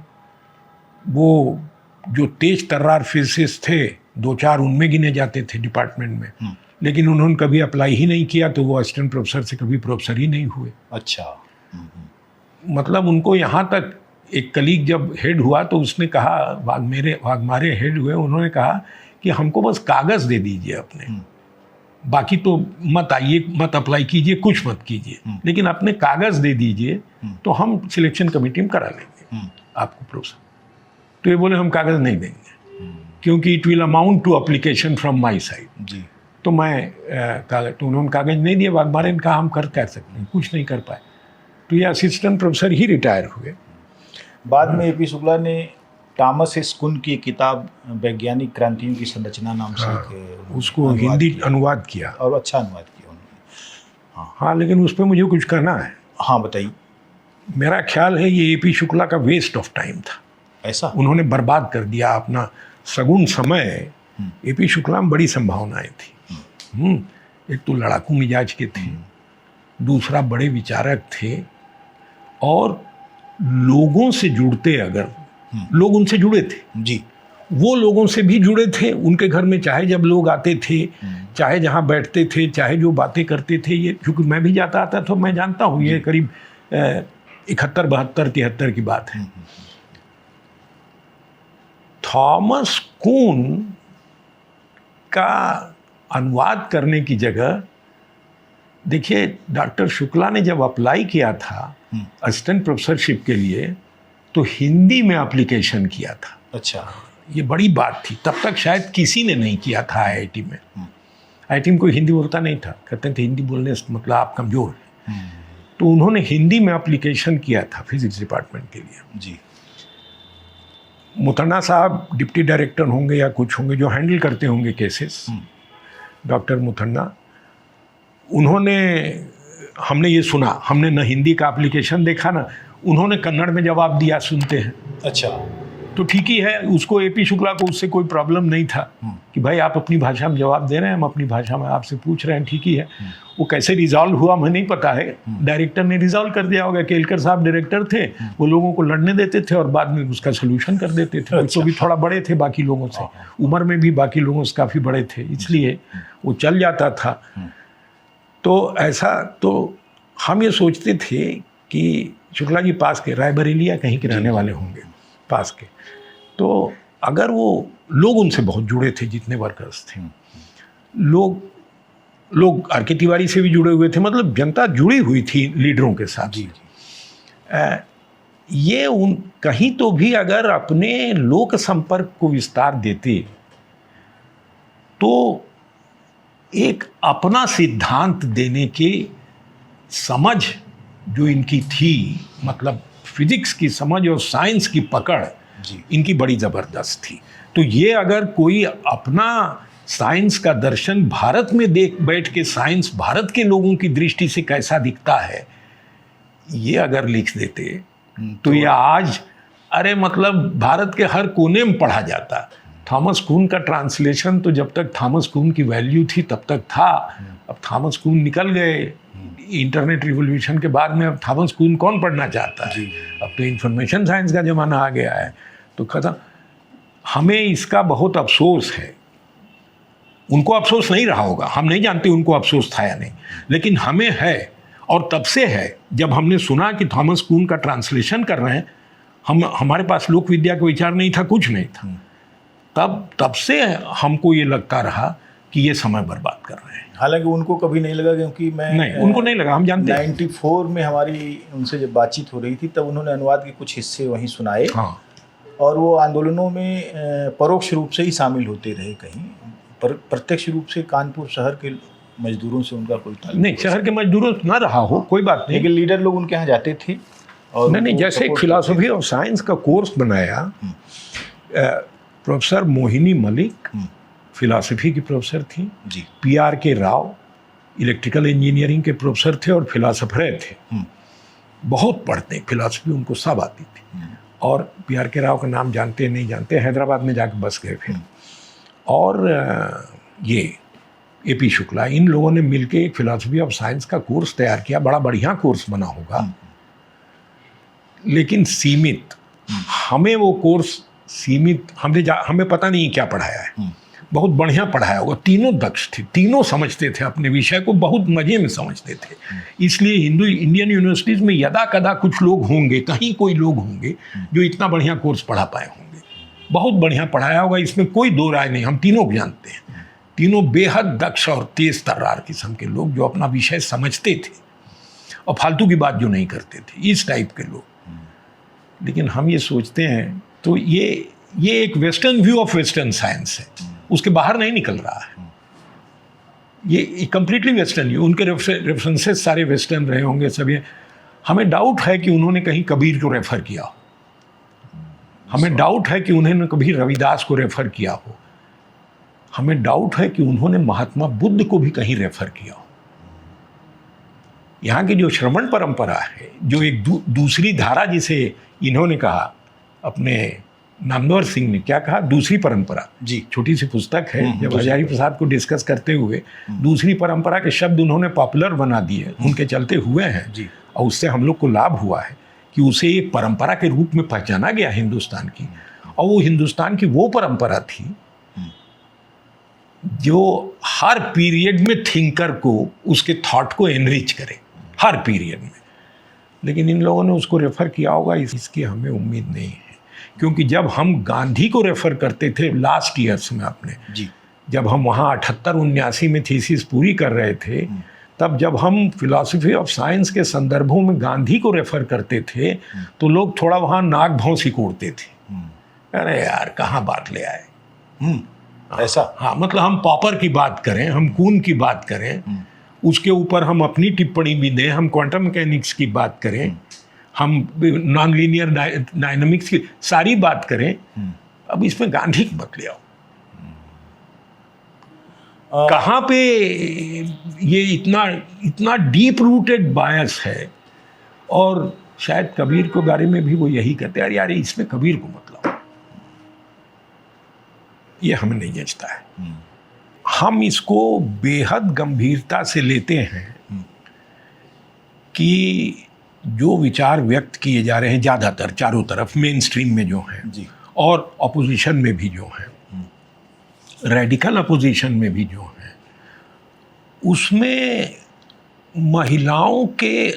वो जो तेज तर्रार फिजिसिस्ट थे, 2-4 उनमें गिने जाते थे डिपार्टमेंट में, लेकिन उन्होंने कभी अप्लाई ही नहीं किया, तो वो असिस्टेंट प्रोफेसर से कभी प्रोफेसर ही नहीं हुए। अच्छा, मतलब उनको यहाँ तक, एक कलीग जब हेड हुआ तो उसने कहा, वाघमारे हेड हुए, उन्होंने कहा कि हमको बस कागज़ दे दीजिए अपने, बाकी तो मत आइए, मत अप्लाई कीजिए, कुछ मत कीजिए, लेकिन अपने कागज़ दे दीजिए तो हम सिलेक्शन कमेटी में करा लेंगे आपको प्रोफेसर। तो ये बोले हम कागज़ नहीं देंगे, क्योंकि it will amount to application from my side जी। तो मैं कागज़, तो उन्होंने कागज़ नहीं दिया। वाघमारे ने कहा हम कर सकते हैं, कुछ नहीं कर पाए, तो ये असिस्टेंट प्रोफेसर ही रिटायर हुए। बाद में एपी शुक्ला ने टॉमस एस कुन की किताब वैज्ञानिक क्रांतियों की संरचना नाम से उसको हिंदी अनुवाद किया, और अच्छा अनुवाद किया उन्होंने। हाँ, लेकिन उस पर मुझे कुछ कहना है। हाँ, बताइए। मेरा ख्याल है ये एपी शुक्ला का वेस्ट ऑफ टाइम था। ऐसा? उन्होंने बर्बाद कर दिया अपना सगुण समय। एपी शुक्ला में बड़ी संभावनाएं थी। एक तो लड़ाकू मिजाज के थे, दूसरा बड़े विचारक थे और लोगों से जुड़ते, अगर लोग उनसे जुड़े थे जी, वो लोगों से भी जुड़े थे। उनके घर में चाहे जब लोग आते थे, चाहे जहाँ बैठते थे, चाहे जो बातें करते थे, ये क्योंकि मैं भी जाता आता तो मैं जानता हूँ, ये करीब 71, 72, 73 की बात है। थॉमस कून का अनुवाद करने की जगह, देखिए डॉक्टर शुक्ला ने जब अप्लाई किया था असिस्टेंट प्रोफेसरशिप के लिए तो हिंदी में एप्लीकेशन किया था। अच्छा, ये बड़ी बात थी, तब तक शायद किसी ने नहीं किया था आईआईटी में। आईआईटी में कोई हिंदी बोलता नहीं था, कहते थे हिंदी बोलने से मतलब आप कमज़ोर हैं। तो उन्होंने हिंदी में एप्लीकेशन किया था फिजिक्स डिपार्टमेंट के लिए। जी, मुथन्ना साहब डिप्टी डायरेक्टर होंगे या कुछ होंगे जो हैंडल करते होंगे केसेस, डॉक्टर मुथन्ना, उन्होंने, हमने ये सुना, हमने न हिंदी का एप्लीकेशन देखा ना, उन्होंने कन्नड़ में जवाब दिया, सुनते हैं। अच्छा, तो ठीक ही है, उसको एपी शुक्ला को उससे कोई प्रॉब्लम नहीं था कि भाई आप अपनी भाषा में जवाब दे रहे हैं, हम अपनी भाषा में आपसे पूछ रहे हैं, ठीक ही है। वो कैसे रिजॉल्व हुआ हमें नहीं पता है, डायरेक्टर ने रिजॉल्व कर दिया होगा। केलकर साहब डायरेक्टर थे, वो लोगों को लड़ने देते थे और बाद में उसका सोल्यूशन कर देते थे। तो भी थोड़ा बड़े थे बाकी लोगों से, उम्र में भी बाकी लोगों से काफ़ी बड़े थे, इसलिए वो चल जाता था। तो ऐसा, तो हम ये सोचते थे कि शुक्ला जी पास के रायबरेलिया कहीं के रहने वाले होंगे, पास के, तो अगर वो लोग उनसे बहुत जुड़े थे, जितने वर्कर्स थे, लोग आर के तिवारी से भी जुड़े हुए थे, मतलब जनता जुड़ी हुई थी लीडरों के साथ। जी, ये उन कहीं तो भी अगर अपने लोक संपर्क को विस्तार देते तो एक अपना सिद्धांत देने के समझ जो इनकी थी, मतलब फिजिक्स की समझ और साइंस की पकड़ इनकी बड़ी ज़बरदस्त थी। तो ये अगर कोई अपना साइंस का दर्शन भारत में देख बैठ के, साइंस भारत के लोगों की दृष्टि से कैसा दिखता है, ये अगर लिख देते तो ये आज, अरे मतलब भारत के हर कोने में पढ़ा जाता। थॉमस कून का ट्रांसलेशन तो जब तक थॉमस कून की वैल्यू थी तब तक था, अब थॉमस कून निकल गए इंटरनेट रिवोल्यूशन के बाद में, अब थॉमस कून कौन पढ़ना चाहता है? अब तो इंफॉर्मेशन साइंस का ज़माना आ गया है, तो खत्म। हमें इसका बहुत अफसोस है। उनको अफसोस नहीं रहा होगा, हम नहीं जानते उनको अफसोस था या नहीं, लेकिन हमें है। और तब से है, जब हमने सुना कि थॉमस कून का ट्रांसलेशन कर रहे हैं, हमारे पास लोक विद्या का विचार नहीं था, कुछ नहीं था, तब से हमको ये लगता रहा कि ये समय बर्बाद कर रहे हैं। हालांकि उनको कभी नहीं लगा, क्योंकि उनको नहीं लगा, हम जानते हैं। 94 में हमारी उनसे जब बातचीत हो रही थी तब उन्होंने अनुवाद के कुछ हिस्से वहीं सुनाए। हाँ, और वो आंदोलनों में परोक्ष रूप से ही शामिल होते रहे, कहीं प्रत्यक्ष रूप से कानपुर शहर के मजदूरों से उनका कोई ताल्लुक नहीं, शहर के मजदूरों से ना रहा हो, कोई बात नहीं, लेकिन लीडर लोग उनके यहाँ जाते थे। और नहीं, जैसे फिलॉसफी ऑफ साइंस का कोर्स बनाया, प्रोफेसर मोहिनी मलिक फिलॉसफी की प्रोफेसर थी जी, PR के राव इलेक्ट्रिकल इंजीनियरिंग के प्रोफेसर थे और फिलॉसफर थे, बहुत पढ़ते, फिलॉसफी उनको सब आती थी। और PR के राव का नाम जानते नहीं जानते, हैदराबाद में जाकर बस गए फिर। और ये AP शुक्ला, इन लोगों ने मिलकर एक फिलॉसफी ऑफ साइंस का कोर्स तैयार किया, बड़ा बढ़िया कोर्स बना होगा, लेकिन सीमित। हमें वो कोर्स सीमित, हमें पता नहीं क्या पढ़ाया है, बहुत बढ़िया पढ़ाया होगा। तीनों दक्ष थे, तीनों समझते थे अपने विषय को, बहुत मज़े में समझते थे। इसलिए इंडियन यूनिवर्सिटीज़ में यदा कदा कुछ लोग होंगे, कहीं कोई लोग होंगे जो इतना बढ़िया कोर्स पढ़ा पाए होंगे। बहुत बढ़िया पढ़ाया होगा, इसमें कोई दो राय नहीं। हम तीनों को जानते हैं, तीनों बेहद दक्ष और तेज तर्रार किस्म के लोग जो अपना विषय समझते थे और फालतू की बात जो नहीं करते थे, इस टाइप के लोग। लेकिन हम ये सोचते हैं तो ये एक western view of western science है, उसके बाहर नहीं निकल रहा है। ये कंप्लीटली वेस्टर्न व्यू, उनके रेफरेंसेस सारे वेस्टर्न रहे होंगे सभी। हमें डाउट है कि उन्होंने कहीं कबीर को रेफर किया हो, हमें डाउट है कि उन्होंने कभी रविदास को रेफर किया हो, हमें डाउट है कि उन्होंने महात्मा बुद्ध को भी कहीं रेफर किया हो। यहाँ की जो श्रमण परंपरा है, जो एक दूसरी धारा जिसे इन्होंने कहा अपने नामवर सिंह ने क्या कहा, दूसरी परंपरा, जी, छोटी सी पुस्तक है, जब दूसरी हजारी प्रसाद को डिस्कस करते हुए दूसरी परंपरा के शब्द उन्होंने पॉपुलर बना दिए, उनके चलते हुए हैं जी, और उससे हम लोग को लाभ हुआ है कि उसे एक परंपरा के रूप में पहचाना गया हिंदुस्तान की। और वो हिंदुस्तान की वो परंपरा थी जो हर पीरियड में थिंकर को, उसके थॉट को एनरिच करे, हर पीरियड में। लेकिन इन लोगों ने उसको रेफर किया होगा, इसकी हमें उम्मीद नहीं है, क्योंकि जब हम गांधी को रेफर करते थे लास्ट ईयर्स में अपने, जी, जब हम वहाँ 78-79 में थीसिस पूरी कर रहे थे, तब जब हम फिलॉसफी ऑफ साइंस के संदर्भों में गांधी को रेफर करते थे तो लोग थोड़ा वहाँ नाक भौं सिकोड़ते थे, अरे यार कहाँ बात ले आए। ऐसा, हाँ, मतलब हम पॉपर की बात करें, हम कून की बात करें, उसके ऊपर हम अपनी टिप्पणी भी दें, हम क्वांटम मैकेनिक्स की बात करें, हम नॉन लीनियर डायनामिक्स की सारी बात करें, अब इसमें गांधी की मत ले आओ। कहाँ पे ये इतना डीप रूटेड बायस है। और शायद कबीर के बारे में भी वो यही कहते हैं, यार इसमें कबीर को मत लाओ, ये हमें नहीं जचता है। हम इसको बेहद गंभीरता से लेते हैं कि जो विचार व्यक्त किए जा रहे हैं ज़्यादातर चारों तरफ मेन स्ट्रीम में जो हैं जी, और अपोजिशन में भी जो हैं, रेडिकल अपोजिशन में भी जो हैं, उसमें महिलाओं के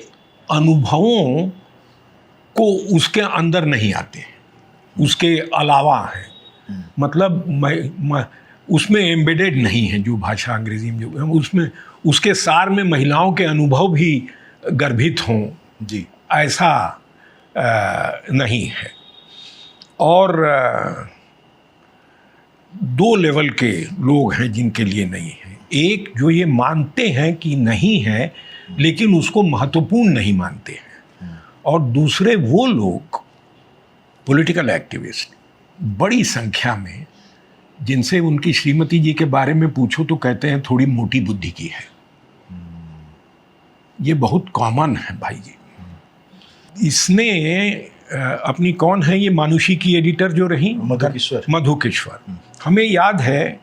अनुभवों को उसके अंदर नहीं आते हैं, उसके अलावा हैं, मतलब उसमें एम्बेडेड नहीं है जो भाषा अंग्रेजी में जो उसमें उसके सार में महिलाओं के अनुभव भी गर्भित हों, जी, ऐसा नहीं है। और दो लेवल के लोग हैं जिनके लिए नहीं है। एक जो ये मानते हैं कि नहीं है लेकिन उसको महत्वपूर्ण नहीं मानते हैं, और दूसरे वो लोग पॉलिटिकल एक्टिविस्ट बड़ी संख्या में, जिनसे उनकी श्रीमती जी के बारे में पूछो तो कहते हैं थोड़ी मोटी बुद्धि की है। ये बहुत कॉमन है भाई जी। इसने अपनी, कौन है ये मानुषी की एडिटर जो रही, मधु किश्वर। हमें याद है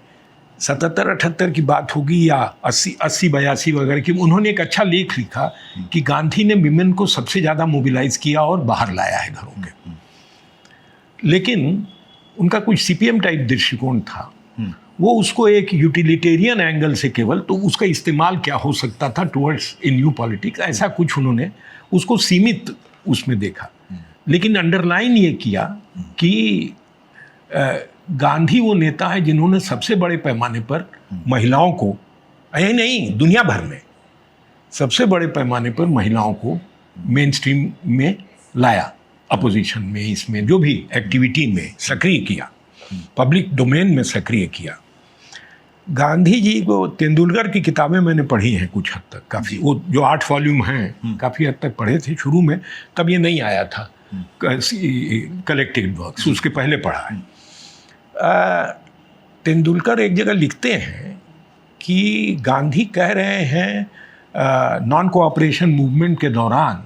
77-78 की बात होगी या 80-82 वगैरह की, उन्होंने एक अच्छा लेख लिखा कि गांधी ने विमेन को सबसे ज़्यादा मोबिलाइज किया और बाहर लाया है घरों के। लेकिन उनका कुछ सीपीएम टाइप दृष्टिकोण था, वो उसको एक यूटिलिटेरियन एंगल से केवल, तो उसका इस्तेमाल क्या हो सकता था टुवर्ड्स ए न्यू पॉलिटिक्स, ऐसा कुछ उन्होंने उसको सीमित उसमें देखा। लेकिन अंडरलाइन ये किया कि गांधी वो नेता है जिन्होंने सबसे बड़े पैमाने पर महिलाओं को, यही नहीं दुनिया भर में सबसे बड़े पैमाने पर महिलाओं को मेन स्ट्रीम में लाया, अपोजिशन में, इसमें जो भी एक्टिविटी में सक्रिय किया, पब्लिक डोमेन में सक्रिय किया। गांधी जी को तेंदुलकर की किताबें मैंने पढ़ी हैं कुछ हद तक, काफ़ी, वो जो 8 वॉल्यूम हैं काफ़ी हद तक पढ़े थे शुरू में, तब ये नहीं आया था कलेक्टिव वर्क्स, उसके पहले पढ़ा है। तेंदुलकर एक जगह लिखते हैं कि गांधी कह रहे हैं नॉन कोऑपरेशन मूवमेंट के दौरान,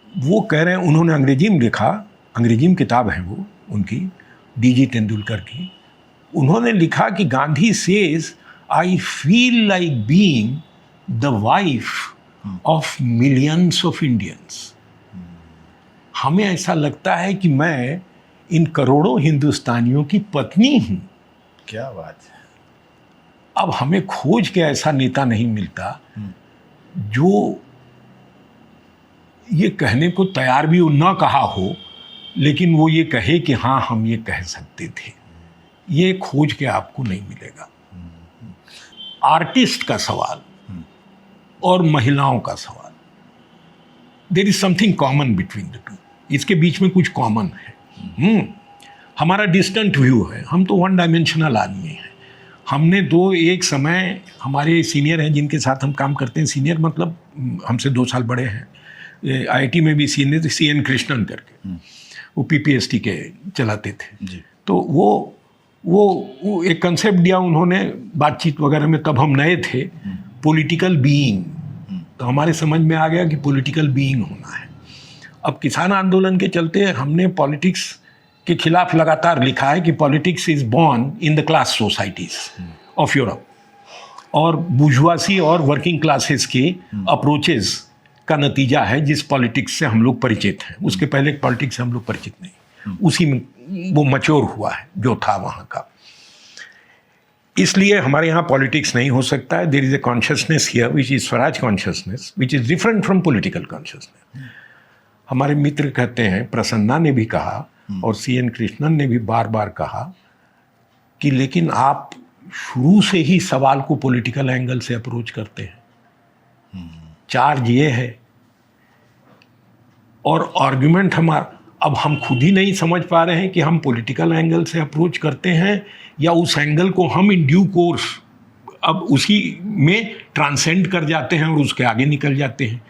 वो कह रहे हैं, उन्होंने अंग्रेजी में लिखा, अंग्रेजी में किताब है वो उनकी, डीजी तेंदुलकर की, उन्होंने लिखा कि Gandhi says I feel like being the wife of millions of Indians. हमें ऐसा लगता है कि मैं इन करोड़ों हिंदुस्तानियों की पत्नी हूँ। क्या बात है। अब हमें खोज के ऐसा नेता नहीं मिलता जो ये कहने को तैयार भी न कहा हो, लेकिन वो ये कहे कि हाँ हम ये कह सकते थे। ये खोज के आपको नहीं मिलेगा। आर्टिस्ट का सवाल और महिलाओं का सवाल, there is something common between the two, इसके बीच में कुछ कॉमन है। हमारा डिस्टेंट व्यू है, हम तो वन डायमेंशनल आदमी हैं। हमने एक समय, हमारे सीनियर हैं जिनके साथ हम काम करते हैं, सीनियर मतलब हमसे 2 साल बड़े हैं, आईआईटी में भी सीनियर, सीएन कृष्णन करके, वो पीपीएसटी के चलाते थे जी। तो वो एक कंसेप्ट दिया उन्होंने बातचीत वगैरह में, तब हम नए थे, पॉलिटिकल बीइंग। तो हमारे समझ में आ गया कि पॉलिटिकल बीइंग होना है। अब किसान आंदोलन के चलते हमने पॉलिटिक्स के खिलाफ लगातार लिखा है कि politics is born in the class societies of Europe, और बुर्जुआसी और वर्किंग क्लासेस के अप्रोचेस का नतीजा है जिस पॉलिटिक्स से हम लोग परिचित हैं। उसके पहले पॉलिटिक्स से हम लोग परिचित नहीं, उसी में वो मैच्योर हुआ है जो था वहाँ का। इसलिए हमारे यहाँ पॉलिटिक्स नहीं हो सकता है। There is a consciousness here which is swaraj consciousness which is different from political consciousness. हमारे मित्र कहते हैं, प्रसन्ना ने भी कहा और CN कृष्णन ने भी बार बार कहा कि लेकिन आप शुरू से ही सवाल को पॉलिटिकल एंगल से अप्रोच करते हैं। चार्ज ये है और आर्गुमेंट हमारा, अब हम खुद ही नहीं समझ पा रहे हैं कि हम पॉलिटिकल एंगल से अप्रोच करते हैं या उस एंगल को हम इन ड्यू कोर्स अब उसी में ट्रांसेंड कर जाते हैं और उसके आगे निकल जाते हैं,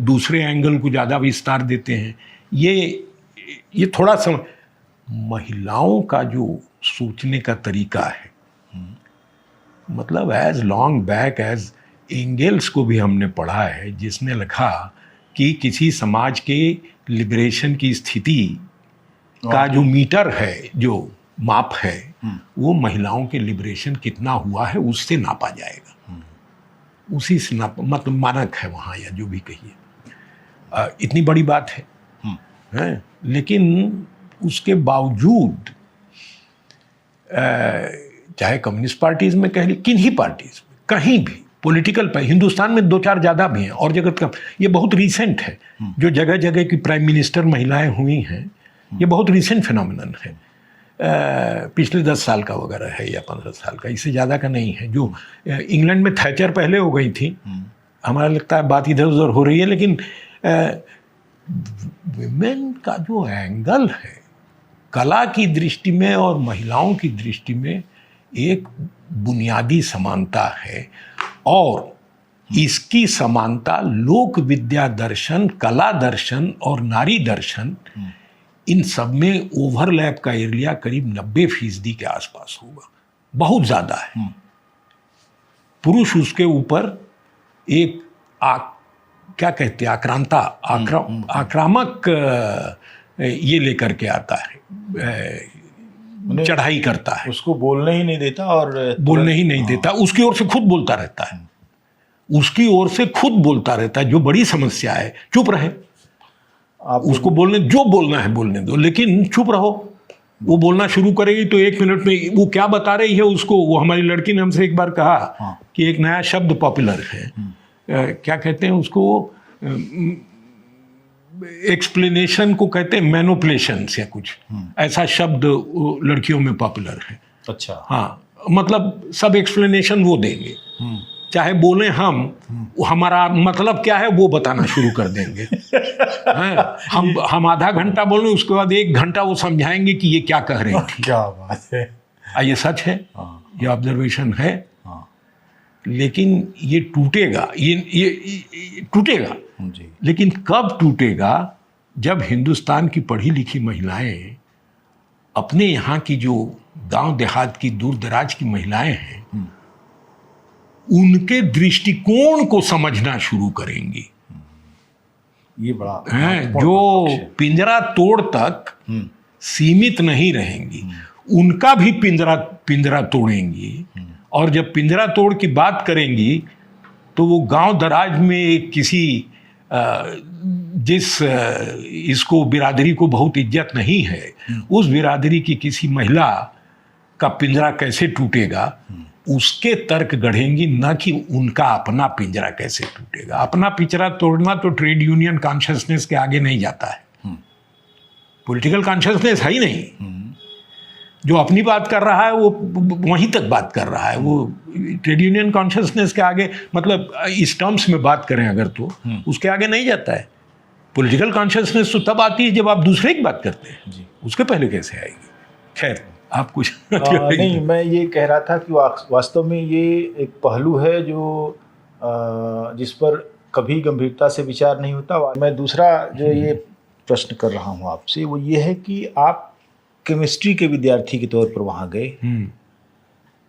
दूसरे एंगल को ज़्यादा विस्तार देते हैं। ये थोड़ा सा महिलाओं का जो सोचने का तरीका है, मतलब as long back as Engels को भी हमने पढ़ा है, जिसने लिखा कि किसी समाज के लिबरेशन की स्थिति का जो मीटर है, जो माप है, वो महिलाओं के लिबरेशन कितना हुआ है उससे नापा जाएगा, उसी से मतलब मानक है वहाँ, या जो भी कहिए। इतनी बड़ी बात है, लेकिन उसके बावजूद चाहे कम्युनिस्ट पार्टीज में कह ली, किन्हीं पार्टीज में, कहीं भी पॉलिटिकल पर, हिंदुस्तान में 2-4 ज़्यादा भी हैं और जगत का, ये बहुत रीसेंट है जो जगह जगह की प्राइम मिनिस्टर महिलाएं हुई हैं, ये बहुत रीसेंट फिनोमिनन है। पिछले 10 साल का वगैरह है या 15 साल का, इससे ज़्यादा का नहीं है। जो इंग्लैंड में थैचर पहले हो गई थी, हमारा लगता है बात इधर उधर हो रही है, लेकिन विमेन का जो एंगल है कला की दृष्टि में और महिलाओं की दृष्टि में एक बुनियादी समानता है, और इसकी समानता लोक विद्या दर्शन, कला दर्शन और नारी दर्शन, इन सब में ओवरलैप का एरिया करीब 90% के आसपास होगा, बहुत ज़्यादा है। पुरुष उसके ऊपर एक क्या कहते हैं, आक्रामक ये लेकर के आता है, चढ़ाई करता है, उसको बोलने ही नहीं देता, और बोलने ही नहीं देता, उसकी ओर से खुद बोलता रहता है, उसकी ओर से खुद बोलता रहता है, जो बड़ी समस्या है। चुप रहे, आप उसको बोलने, जो बोलना है बोलने दो, लेकिन चुप रहो। वो बोलना शुरू करेगी तो 1 मिनट में वो क्या बता रही है उसको, वो हमारी लड़की ने हमसे एक बार कहा कि एक नया शब्द पॉपुलर है, क्या कहते हैं उसको, एक्सप्लेनेशन को कहते हैं मैनिपुलेशन या कुछ ऐसा शब्द लड़कियों में पॉपुलर है। अच्छा, हाँ, मतलब सब एक्सप्लेनेशन वो देंगे, चाहे बोले हम, हमारा मतलब क्या है वो बताना शुरू कर देंगे। हम आधा घंटा बोले, उसके बाद 1 घंटा वो समझाएंगे कि ये क्या कह रही थी। क्या बात है, ये सच है, ये ऑब्जर्वेशन है। लेकिन ये टूटेगा, ये टूटेगा जी। लेकिन कब टूटेगा, जब हिंदुस्तान की पढ़ी लिखी महिलाएं अपने यहाँ की जो गांव देहात की दूर दराज की महिलाएं हैं, उनके दृष्टिकोण को समझना शुरू करेंगी। ये बड़ा है, जो पिंजरा तोड़ तक सीमित नहीं रहेंगी, उनका भी पिंजरा तोड़ेंगी। और जब पिंजरा तोड़ की बात करेंगी तो वो गांव दराज में किसी जिस इसको बिरादरी को बहुत इज्जत नहीं है, उस बिरादरी की किसी महिला का पिंजरा कैसे टूटेगा, उसके तर्क गढ़ेंगी, न कि उनका अपना पिंजरा कैसे टूटेगा। अपना पिंजरा तोड़ना तो ट्रेड यूनियन कॉन्शियसनेस के आगे नहीं जाता है, पॉलिटिकल कॉन्शियसनेस है ही नहीं। जो अपनी बात कर रहा है वो वहीं तक बात कर रहा है, वो ट्रेड यूनियन कॉन्शियसनेस के आगे, मतलब इस टर्म्स में बात करें अगर तो उसके आगे नहीं जाता है। पॉलिटिकल कॉन्शियसनेस तो तब आती है जब आप दूसरे की बात करते हैं जी, उसके पहले कैसे आएगी। खैर, आप कुछ नहीं, मैं ये कह रहा था कि वास्तव में ये एक पहलू है जो जिस पर कभी गंभीरता से विचार नहीं होता। मैं दूसरा जो ये प्रश्न कर रहा हूँ आपसे, वो ये है कि आप केमिस्ट्री के विद्यार्थी के तौर पर वहाँ गए,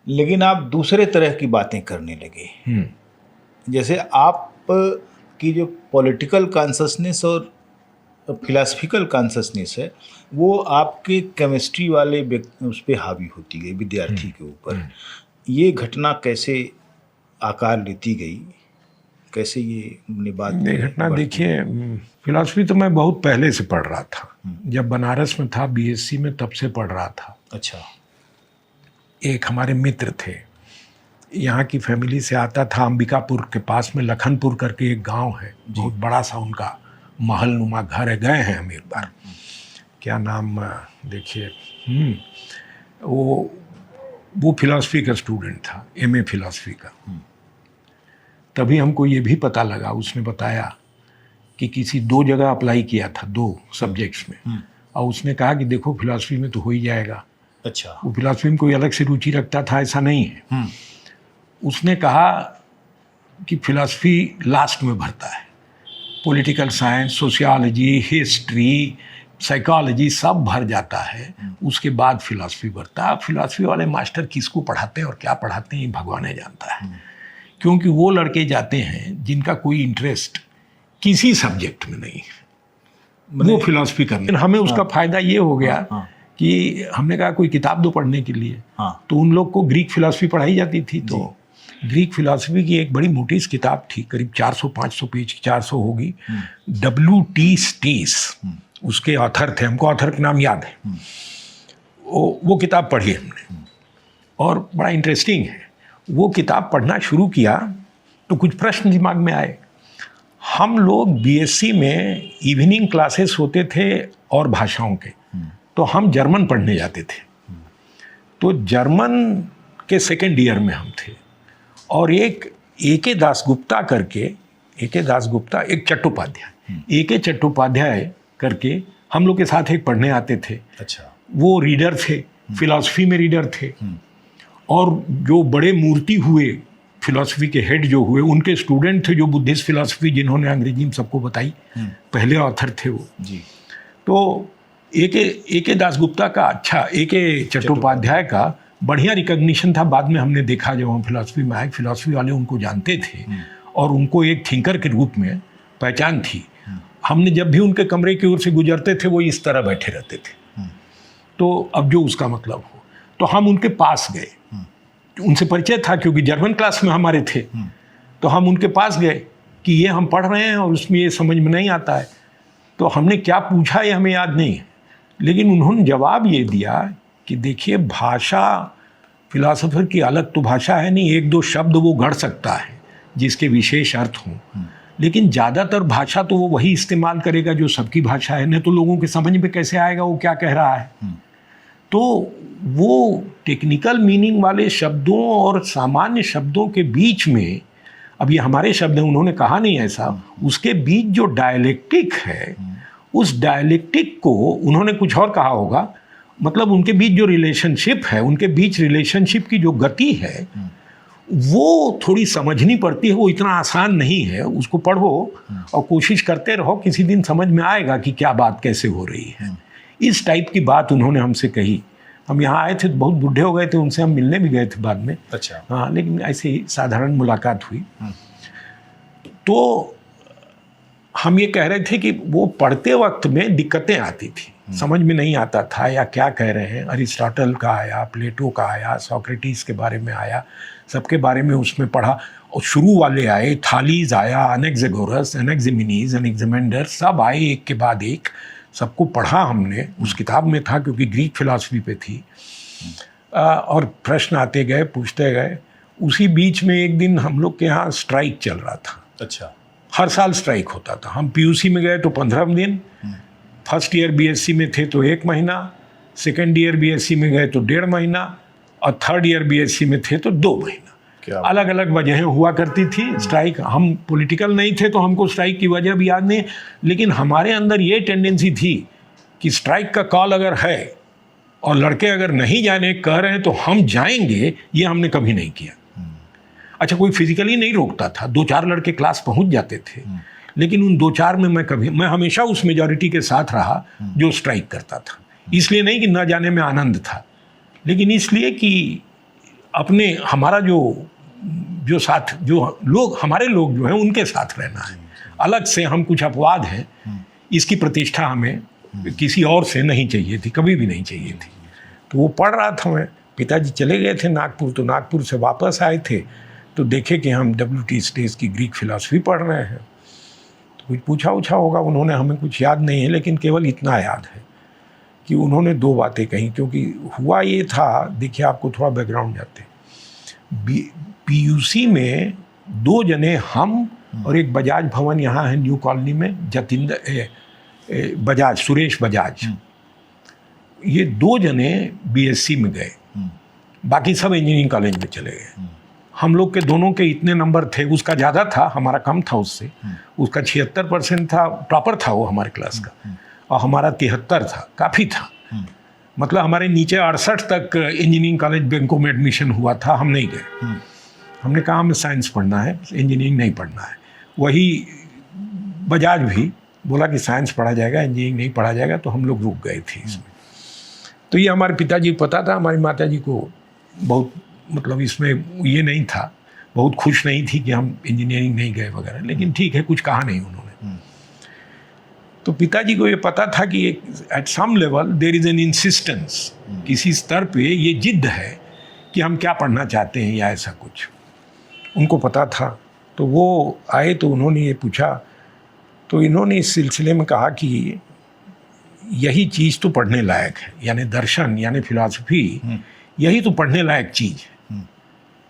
लेकिन आप दूसरे तरह की बातें करने लगे। जैसे आप की जो पॉलिटिकल कॉन्शसनेस और फिलासफिकल कॉन्शसनेस है वो आपके केमिस्ट्री वाले उस पर हावी होती गई विद्यार्थी के ऊपर। ये घटना कैसे आकार लेती गई, कैसे ये बात ये घटना देखिए, फिलॉसफी तो मैं बहुत पहले से पढ़ रहा था, जब बनारस में था बीएससी में तब से पढ़ रहा था। अच्छा। एक हमारे मित्र थे, यहाँ की फैमिली से आता था, अंबिकापुर के पास में लखनपुर करके एक गांव है, बहुत बड़ा सा उनका महल नुमा घर है, गए हैं हम एक बार। क्या नाम देखिए, वो फिलॉसफी का स्टूडेंट था, एमए फिलॉसफी का। तभी हमको ये भी पता लगा, उसने बताया कि किसी 2 जगह अप्लाई किया था 2 सब्जेक्ट्स में, और उसने कहा कि देखो फिलॉसफी में तो हो ही जाएगा। अच्छा। वो फिलॉसफी में कोई अलग से रुचि रखता था ऐसा नहीं है। उसने कहा कि फिलॉसफी लास्ट में भरता है, political science, sociology, history, psychology सब भर जाता है, उसके बाद फिलॉसफी भरता है। फिलॉसफी वाले मास्टर किसको पढ़ाते हैं और क्या पढ़ाते हैं ये भगवान ही जानता है, क्योंकि वो लड़के जाते हैं जिनका कोई इंटरेस्ट किसी सब्जेक्ट में नहीं है, वो फिलॉसफी करने। हमें उसका फायदा ये हो गया कि हमने कहा कोई किताब दो पढ़ने के लिए, तो उन लोग को ग्रीक फिलॉसफी पढ़ाई जाती थी, तो ग्रीक फिलॉसफी की एक बड़ी मोटी किताब थी, करीब 400-500 पेज की, 400 होगी, W.T. स्टीस उसके ऑथर थे, हमको ऑथर का नाम याद है। वो किताब पढ़ी हमने और बड़ा इंटरेस्टिंग है। वो किताब पढ़ना शुरू किया तो कुछ प्रश्न दिमाग में आए। हम लोग बीएससी में इवनिंग क्लासेस होते थे और भाषाओं के, तो हम जर्मन पढ़ने जाते थे। तो जर्मन के सेकेंड ईयर में हम थे, और एक ए.के. दासगुप्ता करके, ए.के. दासगुप्ता, एक चट्टोपाध्याय, ए.के. चट्टोपाध्याय करके हम लोग के साथ एक पढ़ने आते थे। अच्छा। वो रीडर थे, फिलॉसफी में रीडर थे, और जो बड़े मूर्ति हुए फिलॉसफी के हेड जो हुए उनके स्टूडेंट थे, जो बुद्धिस्ट फिलॉसफी जिन्होंने अंग्रेजी में सबको बताई, पहले ऑथर थे वो जी। तो ए.के. दासगुप्ता का, अच्छा, ए.के. चट्टोपाध्याय का बढ़िया रिकॉग्निशन था। बाद में हमने देखा जब हम फिलॉसफी में आए, फिलॉसफी वाले उनको जानते थे और उनको एक थिंकर के रूप में पहचान थी। हमने जब भी उनके कमरे की ओर से गुजरते थे वो इस तरह बैठे रहते थे, तो अब जो उसका मतलब हो, तो हम उनके पास गए, उनसे परिचय था क्योंकि जर्मन क्लास में हमारे थे, तो हम उनके पास गए कि ये हम पढ़ रहे हैं और उसमें ये समझ में नहीं आता है। तो हमने क्या पूछा ये हमें याद नहीं है, लेकिन उन्होंने जवाब ये दिया कि देखिए, भाषा फिलॉसफर की अलग तो भाषा है नहीं, 1-2 शब्द वो गढ़ सकता है जिसके विशेष अर्थ हों, लेकिन ज़्यादातर भाषा तो वो वही इस्तेमाल करेगा जो सबकी भाषा है, नहीं तो लोगों के समझ में कैसे आएगा वो क्या कह रहा है। तो वो टेक्निकल मीनिंग वाले शब्दों और सामान्य शब्दों के बीच में, अब ये हमारे शब्द हैं, उन्होंने कहा नहीं ऐसा, उसके बीच जो डायलेक्टिक है, उस डायलेक्टिक को उन्होंने कुछ और कहा होगा, मतलब उनके बीच जो रिलेशनशिप है, उनके बीच रिलेशनशिप की जो गति है वो थोड़ी समझनी पड़ती है, वो इतना आसान नहीं है। उसको पढ़ो और कोशिश करते रहो, किसी दिन समझ में आएगा कि क्या बात कैसे हो रही है। इस टाइप की बात उन्होंने हमसे कही। हम यहाँ आए थे तो बहुत बूढ़े हो गए थे, उनसे हम मिलने भी गए थे बाद में। अच्छा। हाँ, लेकिन ऐसे ही साधारण मुलाकात हुई। तो हम ये कह रहे थे कि वो पढ़ते वक्त में दिक्कतें आती थी, समझ में नहीं आता था या क्या कह रहे हैं। अरिस्टोटल का आया, प्लेटो का आया, सोक्रेटिस के बारे में आया, सबके बारे में उसमें पढ़ा, और शुरू वाले आए, थालीज आया, अनेक्सेगोरस, एनेक्सिमीनीज, एनेक्सिमेंडर, सब आए एक के बाद एक, सबको पढ़ा हमने। उस किताब में था क्योंकि ग्रीक फिलॉसफी पे थी, और प्रश्न आते गए, पूछते गए। उसी बीच में एक दिन हम लोग के यहाँ स्ट्राइक चल रहा था। अच्छा। हर साल स्ट्राइक होता था। हम पीयूसी में गए तो 15 दिन, फर्स्ट ईयर बीएससी में थे तो 1 महीना, सेकेंड ईयर बीएससी में गए तो 1.5 महीना, और थर्ड ईयर बीएससी में थे तो 2 महीना। अलग अलग वजहें हुआ करती थी स्ट्राइक। हम पॉलिटिकल नहीं थे तो हमको स्ट्राइक की वजह भी याद नहीं, लेकिन हमारे अंदर ये टेंडेंसी थी कि स्ट्राइक का कॉल अगर है और लड़के अगर नहीं जाने कह रहे हैं तो हम जाएंगे, ये हमने कभी नहीं किया। अच्छा, कोई फिजिकली नहीं रोकता था, 2-4 लड़के क्लास पहुंच जाते थे, लेकिन उन 2-4 में मैं हमेशा उस मेजॉरिटी के साथ रहा जो स्ट्राइक करता था। इसलिए नहीं कि न जाने में आनंद था, लेकिन इसलिए कि अपने हमारा जो साथ, जो लोग हमारे लोग जो हैं उनके साथ रहना है। अलग से हम कुछ अपवाद हैं, इसकी प्रतिष्ठा हमें किसी और से नहीं चाहिए थी, कभी भी नहीं चाहिए थी। तो वो पढ़ रहा था मैं, पिताजी चले गए थे नागपुर, तो नागपुर से वापस आए थे तो देखे कि हम W.T. स्टेज की ग्रीक फिलॉसफी पढ़ रहे हैं। तो कुछ पूछा उछा होगा उन्होंने, हमें कुछ याद नहीं है, लेकिन केवल इतना याद है कि उन्होंने 2 बातें कही। क्योंकि हुआ ये था, देखिए आपको थोड़ा बैकग्राउंड जाते, PUC में 2 जने, हम और एक बजाज भवन यहाँ है न्यू कॉलोनी में, बजाज, सुरेश बजाज, ये 2 जने BSc में गए, बाकी सब इंजीनियरिंग कॉलेज में चले गए। हम लोग के दोनों के इतने नंबर थे, उसका ज़्यादा था, हमारा कम था उससे, उसका 76% था, टॉपर था वो हमारे क्लास का, और हमारा 73 था, काफ़ी था। मतलब हमारे नीचे 68 तक इंजीनियरिंग कॉलेज बैंकों में एडमिशन हुआ था, हम नहीं गए। हमने कहा हमें साइंस पढ़ना है, इंजीनियरिंग नहीं पढ़ना है। वही बजाज भी बोला कि साइंस पढ़ा जाएगा, इंजीनियरिंग नहीं पढ़ा जाएगा, तो हम लोग रुक गए थे इसमें। तो ये हमारे पिताजी को पता था, हमारी माताजी को बहुत, मतलब इसमें ये नहीं था, बहुत खुश नहीं थी कि हम इंजीनियरिंग नहीं गए वगैरह, लेकिन ठीक है, कुछ कहा नहीं उन्होंने। तो पिताजी को ये पता था कि at some level there is an insistence, किसी स्तर पे ये जिद है कि हम क्या पढ़ना चाहते हैं या ऐसा कुछ, उनको पता था। तो वो आए तो उन्होंने ये पूछा, तो इन्होंने इस सिलसिले में कहा कि यही चीज़ तो पढ़ने लायक है, यानी दर्शन यानी फिलॉसफी, यही तो पढ़ने लायक चीज़ है,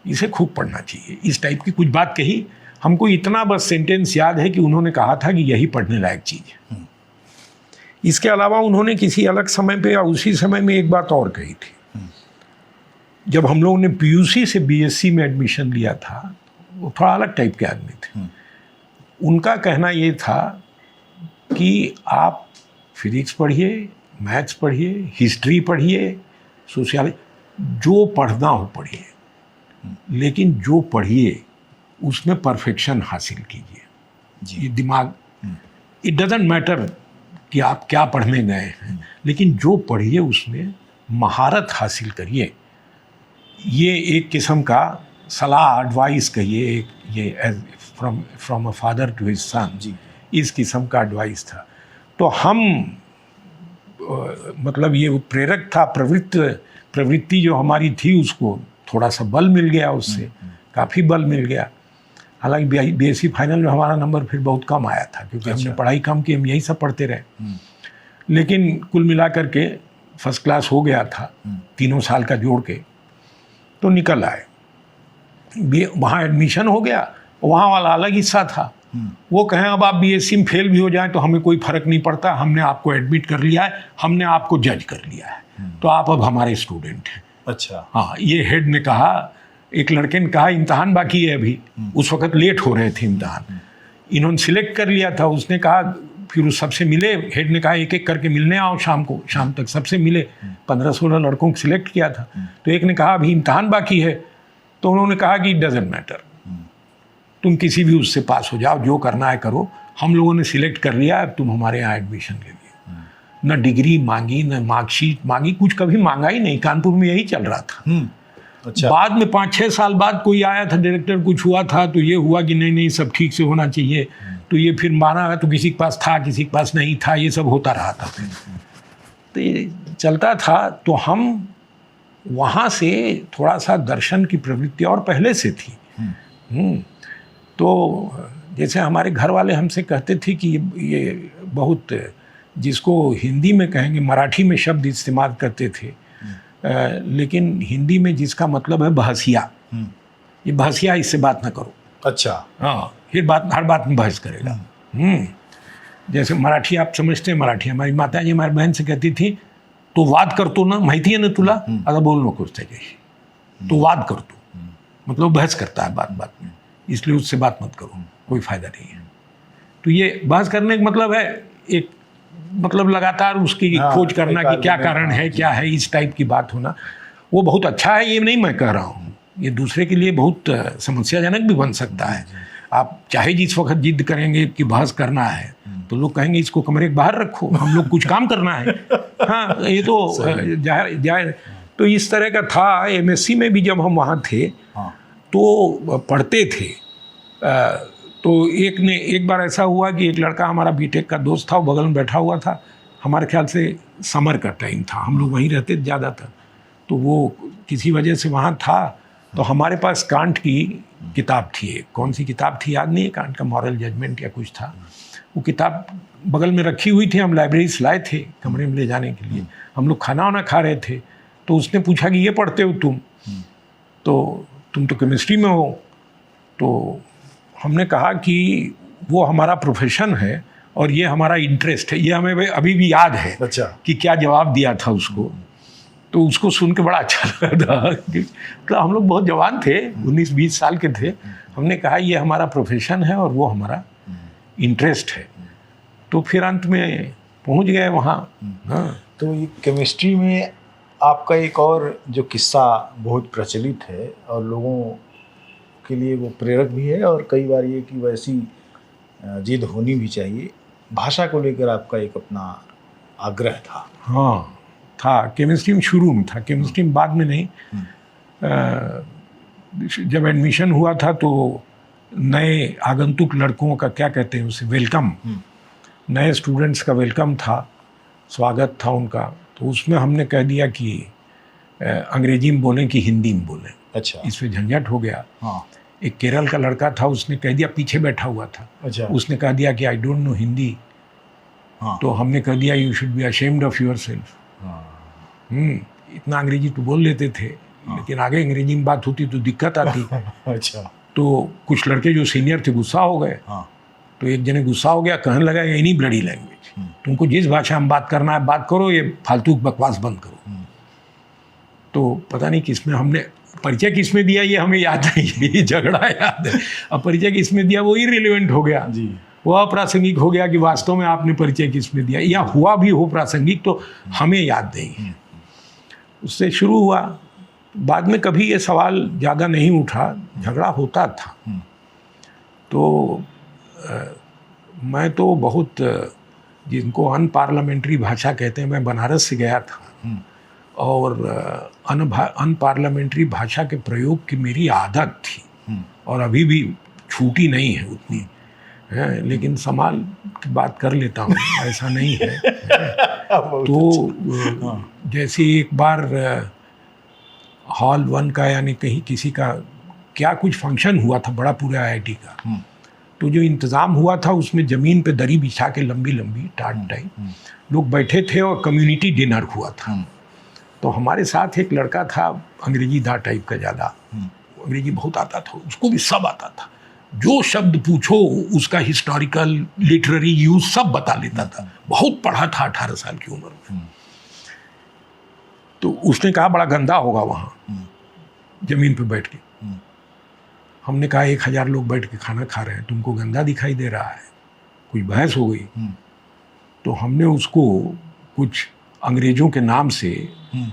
इसे खूब पढ़ना चाहिए। इस टाइप की कुछ बात कही। हमको इतना बस सेंटेंस याद है कि उन्होंने कहा था कि यही पढ़ने लायक चीज़ है। इसके अलावा उन्होंने किसी अलग समय पे या उसी समय में एक बात और कही थी। जब हम लोगों ने PUC से BSc में एडमिशन लिया था, वो थोड़ा अलग टाइप के आदमी थे। उनका कहना ये था कि आप फिजिक्स पढ़िए, मैथ्स पढ़िए, हिस्ट्री पढ़िए, सोशियोलॉजी, जो पढ़ना हो पढ़िए, लेकिन जो पढ़िए उसमें परफेक्शन हासिल कीजिए। ये दिमाग, इट डजंट मैटर कि आप क्या पढ़ने गए हैं, लेकिन जो पढ़िए उसमें महारत हासिल करिए। ये एक किस्म का सलाह, एडवाइस कहिए, ये from a father to his son, इस किस्म का एडवाइस था। तो हम मतलब ये प्रेरक था, प्रवृत्ति जो हमारी थी, उसको थोड़ा सा बल मिल गया, उससे काफ़ी बल मिल गया। हालांकि BSc फाइनल में हमारा नंबर फिर बहुत कम आया था, क्योंकि हमने पढ़ाई कम की, हम यही सब पढ़ते रहे। लेकिन कुल मिलाकर के फर्स्ट क्लास हो गया था, 3 साल का जोड़ के, तो निकल आए। वहाँ एडमिशन हो गया, वहाँ वाला अलग हिस्सा था। वो कहें अब आप BSc में फेल भी हो जाएं तो हमें कोई फ़र्क नहीं पड़ता, हमने आपको एडमिट कर लिया है, हमने आपको जज कर लिया है, तो आप अब हमारे स्टूडेंट हैं। अच्छा, हाँ, ये हेड ने कहा। एक लड़के ने कहा इम्तहान बाकी है अभी, उस वक्त लेट हो रहे थे इम्तहान, इन्होंने सिलेक्ट कर लिया था। उसने कहा, फिर उस सबसे मिले, हेड ने कहा एक एक करके मिलने आओ शाम को, शाम तक सबसे मिले। 15-16 लड़कों को सिलेक्ट किया था। तो एक ने कहा अभी इम्तहान बाकी है, तो उन्होंने कहा कि इट डजंट मैटर, तुम किसी भी उससे पास हो जाओ, जो करना है करो, हम लोगों ने सिलेक्ट कर लिया, तुम हमारे यहाँ एडमिशन ले लिए। न डिग्री मांगी, न मार्कशीट मांगी, कुछ कभी मांगा ही नहीं। कानपुर में यही चल रहा था। अच्छा। बाद में 5-6 साल बाद कोई आया था डायरेक्टर, कुछ हुआ था, तो ये हुआ कि नहीं सब ठीक से होना चाहिए, तो ये फिर माना, तो किसी के पास था, किसी के पास नहीं था, ये सब होता रहा था। तो ये चलता था। तो हम वहाँ से थोड़ा सा दर्शन की प्रवृत्ति और पहले से थी। तो जैसे हमारे घर वाले हमसे कहते थे कि ये बहुत, जिसको हिंदी में कहेंगे, मराठी में शब्द इस्तेमाल करते थे, लेकिन हिंदी में जिसका मतलब है बहसिया, ये बहसिया, इससे बात ना करो। अच्छा। हाँ, फिर हर बात में बहस करेगा। जैसे मराठी आप समझते हैं, मराठी हमारी माता जी हमारी बहन से कहती थी, तो वाद करतो ना, माहिती है ना तुला, आता बोल नको त्याच्याशी, तो वाद करतो, मतलब बहस करता है बात बात में, इसलिए उससे बात मत करो, कोई फ़ायदा नहीं है। तो ये बहस करने का मतलब है एक, मतलब लगातार उसकी खोज करना कि क्या कारण है, क्या है, इस टाइप की बात होना, वो बहुत अच्छा है, ये नहीं मैं कह रहा हूँ, ये दूसरे के लिए बहुत समस्याजनक भी बन सकता है। आप चाहे जिस वक्त जिद करेंगे कि बहस करना है, तो लोग कहेंगे इसको कमरे के बाहर रखो, हम लोग कुछ काम करना है। हाँ, ये तो जाहिर। तो इस तरह का था। MSc में भी जब हम वहाँ थे तो पढ़ते थे, तो एक बार ऐसा हुआ कि एक लड़का हमारा बीटेक का दोस्त था, वो बगल में बैठा हुआ था। हमारे ख्याल से समर का टाइम था, हम लोग वहीं रहते ज़्यादातर, तो वो किसी वजह से वहाँ था। तो हमारे पास कांट की किताब थी, कौन सी किताब थी याद नहीं है, कांट का मॉरल जजमेंट या कुछ था। वो किताब बगल में रखी हुई थी, हम लाइब्रेरी से लाए थे कमरे में ले जाने के लिए। हम लोग खाना वाना खा रहे थे, तो उसने पूछा कि ये पढ़ते हो तुम? तो तुम तो केमिस्ट्री में हो। तो हमने कहा कि वो हमारा प्रोफेशन है और ये हमारा इंटरेस्ट है। ये हमें अभी भी याद है अच्छा कि क्या जवाब दिया था उसको। तो उसको सुन के बड़ा अच्छा लगा था। तो हम लोग बहुत जवान थे, 19-20 साल के थे। हमने कहा ये हमारा प्रोफेशन है और वो हमारा इंटरेस्ट है। तो फिर अंत में पहुंच गए वहाँ। हाँ। तो ये केमिस्ट्री में आपका एक और जो किस्सा बहुत प्रचलित है और लोगों के लिए वो प्रेरक भी है, और कई बार ये कि वैसी जिद होनी भी चाहिए। भाषा को लेकर आपका एक अपना आग्रह था। हाँ था, केमिस्ट्री में शुरू में था, केमिस्ट्री में बाद में नहीं। जब एडमिशन हुआ था तो नए आगंतुक लड़कों का क्या कहते हैं उसे, वेलकम, नए स्टूडेंट्स का वेलकम था, स्वागत था उनका। तो उसमें हमने कह दिया कि अंग्रेजी में बोलें कि हिंदी में बोलें। अच्छा। इस पे झंझट हो गया। हाँ। एक केरल का लड़का था, उसने कह दिया, पीछे बैठा हुआ था। अच्छा। उसने कह दिया कि आई डोंट नो हिंदी। हाँ। तो हमने कह दिया you should be ashamed of your self. इतना अंग्रेजी तो बोल लेते थे, लेकिन आगे अंग्रेजी में बात होती तो दिक्कत आती। अच्छा। तो कुछ लड़के जो सीनियर थे गुस्सा हो गए। हाँ। तो एक जने गुस्सा हो गया, कहने लगा एनी ब्लडी लैंग्वेज, तुमको जिस भाषा में बात करना है बात करो, ये फालतू बकवास बंद करो। तो पता नहीं किसमें हमने परिचय किसमें दिया ये हमें याद नहीं, ये झगड़ा याद है। अब परिचय किसमें दिया वो इररिलेवेंट हो गया जी, वो अप्रासंगिक हो गया कि वास्तव में आपने परिचय किसमें दिया, या हुआ भी हो प्रासंगिक तो हमें याद नहीं है। उससे शुरू हुआ, बाद में कभी ये सवाल ज़्यादा नहीं उठा, झगड़ा होता था। तो मैं तो बहुत, जिनको अनपार्लियामेंट्री भाषा कहते हैं, मैं बनारस से गया था और अनपार्लियामेंट्री भाषा के प्रयोग की मेरी आदत थी और अभी भी छूटी नहीं है उतनी है, लेकिन संभाल की बात कर लेता हूँ, ऐसा नहीं है। तो जैसे एक बार हॉल 1 का यानी कहीं किसी का क्या कुछ फंक्शन हुआ था बड़ा पूरे IIT का, तो जो इंतज़ाम हुआ था उसमें ज़मीन पे दरी बिछा के लंबी लंबी टाट टाइप लोग बैठे थे और कम्युनिटी डिनर हुआ था। तो हमारे साथ एक लड़का था अंग्रेजी दा टाइप का, ज़्यादा अंग्रेजी बहुत आता था, उसको भी सब आता था, जो शब्द पूछो उसका हिस्टोरिकल लिटरेरी यूज सब बता लेता था, बहुत पढ़ा था 18 साल की उम्र में। तो उसने कहा बड़ा गंदा होगा वहाँ जमीन पे बैठ के। हमने कहा 1000 लोग बैठ के खाना खा रहे हैं, तुमको गंदा दिखाई दे रहा है? कुछ बहस हो गई। तो हमने उसको कुछ अंग्रेजों के नाम से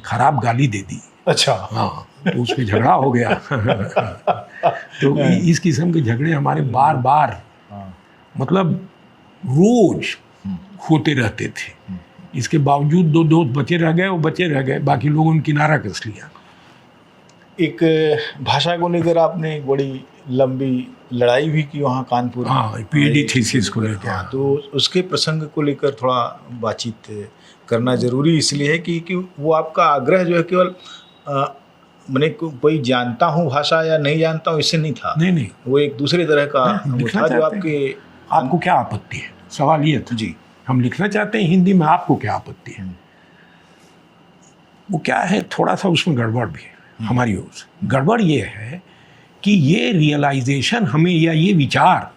खराब गाली दे दी। अच्छा। हाँ, तो उस पर झगड़ा हो गया। तो इस किस्म के झगड़े हमारे बार बार मतलब रोज होते रहते थे। इसके बावजूद 2 दोस्त बचे रह गए, वो बचे रह गए, बाकी लोगों ने किनारा कस लिया। एक भाषा को लेकर आपने एक बड़ी लंबी लड़ाई भी की वहाँ कानपुर। हाँ, PhD थीसिस को लेकर। हाँ, तो उसके प्रसंग को लेकर थोड़ा बातचीत करना ज़रूरी इसलिए है कि वो आपका आग्रह जो है केवल मैंने कोई जानता हूँ भाषा या नहीं जानता हूँ इससे नहीं था। नहीं, वो एक दूसरे तरह का वो था जो आपको क्या आपत्ति है, सवाल ये था जी, हम लिखना चाहते हैं हिंदी में, आपको क्या आपत्ति है? वो क्या है, थोड़ा सा उसमें गड़बड़ भी है हमारी ओर से। गड़बड़ ये है कि ये रियलाइजेशन हमें या ये विचार